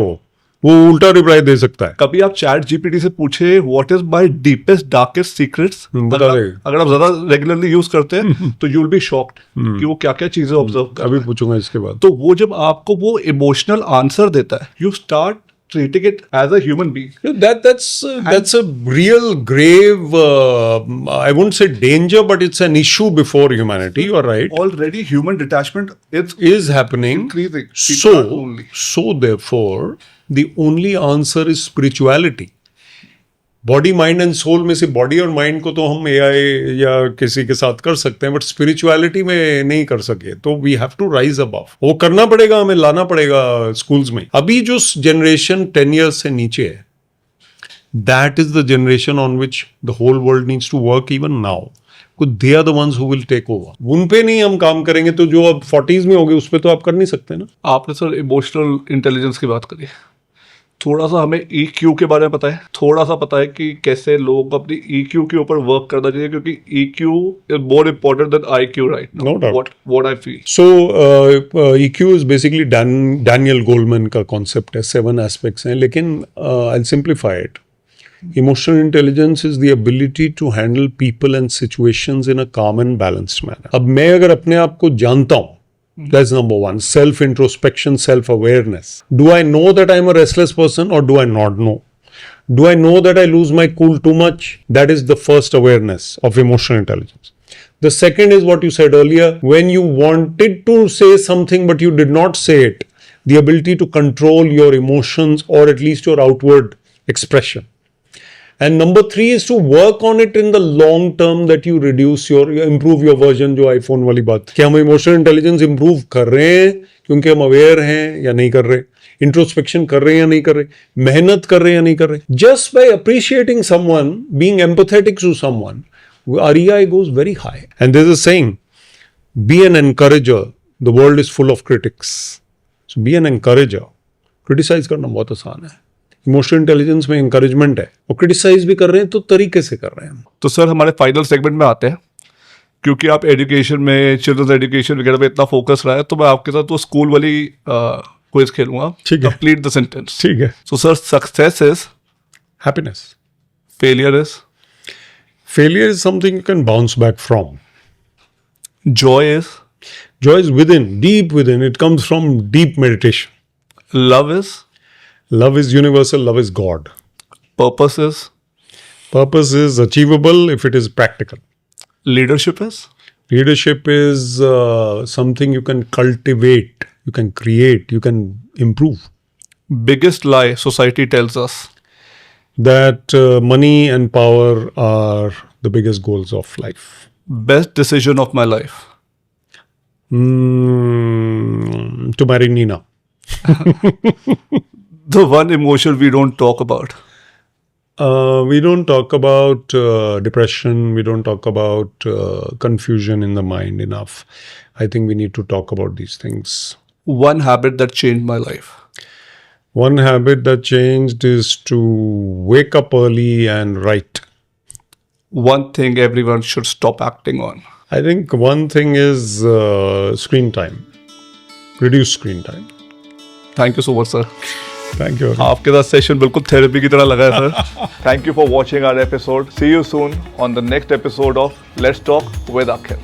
Speaker 2: वो उल्टा रिप्लाई दे सकता है.
Speaker 3: कभी आप चैट GPT से पूछे what is my deepest darkest secrets, अगर आप ज्यादा रेगुलरली यूज करते हैं तो यू विल बी शॉक्ड कि वो क्या क्या चीजें ऑब्जर्व कर रहा है.
Speaker 2: अभी पूछूंगा इसके बाद.
Speaker 3: तो वो जब आपको वो इमोशनल आंसर देता है, you start treating it as a human being.
Speaker 2: That's a real grave, I won't say danger, but it's an issue before humanity. You are right.
Speaker 3: Already human detachment
Speaker 2: is happening.
Speaker 3: Increasing.
Speaker 2: So therefore, the only answer is spirituality. Body mind and soul में से body और mind को तो हम AI या किसी के साथ कर सकते हैं, बट स्पिरिचुअलिटी में नहीं कर सके. तो we have to rise above. वो करना पड़ेगा, हमें लाना पड़ेगा स्कूल्स में. अभी जो जनरेशन 10 years से नीचे है, that is the generation on which the whole world needs to work even now. They are the ones who will take over. उन पे नहीं हम काम करेंगे तो जो अब 40s में हो गए उस पर तो आप कर नहीं सकते ना.
Speaker 3: आपने सर इमोशनल इंटेलिजेंस की बात करी, थोड़ा सा हमें EQ के बारे में पता है, थोड़ा सा पता है कि कैसे लोगों को अपनी EQ के ऊपर वर्क करना चाहिए, क्योंकि EQ is more important then IQ right now.
Speaker 2: No doubt.
Speaker 3: What I feel.
Speaker 2: So EQ is basically Daniel Goleman का concept है. 7 aspects हैं, लेकिन I'll simplify it. Emotional intelligence is the ability to handle people and situations in a calm and balanced manner. अब मैं अगर अपने आप को जानता हूँ, that's number 1. Self introspection, self awareness. Do I know that I'm a restless person or do I not know? Do I know that I lose my cool too much? That is the first awareness of emotional intelligence. The second is what you said earlier, when you wanted to say something but you did not say it, the ability to control your emotions or at least your outward expression. And number 3 is to work on it in the long term, that you improve your version. जो iPhone वाली बात, कि हम emotional intelligence improve कर रहे हैं क्योंकि हम aware हैं या नहीं कर रहे, introspection कर रहे हैं या नहीं कर रहे, मेहनत कर रहे हैं या नहीं कर रहे. Just by appreciating someone, being empathetic to someone, our EI goes very high. And there's a saying, be an encourager. The world is full of critics. So be an encourager. Criticize करना बहुत आसान है. Emotional intelligence में encouragement है, और criticise भी कर रहे हैं तो तरीके से कर रहे हैं.
Speaker 3: तो सर हमारे फाइनल सेगमेंट में आते हैं, क्योंकि आप एजुकेशन में, चिल्ड्रंस एजुकेशन वगैरह में इतना फोकस रहा है, तो मैं आपके साथ वो स्कूल वाली क्विज खेलूंगा.
Speaker 2: ठीक है.
Speaker 3: Complete the sentence.
Speaker 2: ठीक है.
Speaker 3: So sir, success is
Speaker 2: happiness.
Speaker 3: Failure is
Speaker 2: something you can bounce back from.
Speaker 3: Joy is
Speaker 2: within, deep within. It comes from deep meditation.
Speaker 3: Love is
Speaker 2: universal. Love is God.
Speaker 3: Purpose
Speaker 2: is achievable if it is practical.
Speaker 3: Leadership
Speaker 2: is something you can cultivate, you can create, you can improve.
Speaker 3: Biggest lie society tells us?
Speaker 2: That money and power are the biggest goals of life.
Speaker 3: Best decision of my life?
Speaker 2: To marry Nina.
Speaker 3: The one emotion we don't talk about?
Speaker 2: We don't talk about depression. We don't talk about confusion in the mind enough. I think we need to talk about these things.
Speaker 3: One habit that changed my life?
Speaker 2: One habit that changed is to wake up early and write.
Speaker 3: One thing everyone should stop acting on?
Speaker 2: I think one thing is screen time. reduce screen time.
Speaker 3: Thank you so much sir.
Speaker 2: Thank you.
Speaker 3: आपके साथ session बिल्कुल therapy की तरह लगा है sir. Thank you for watching our episode. See you soon on the next episode of let's talk with Akhil.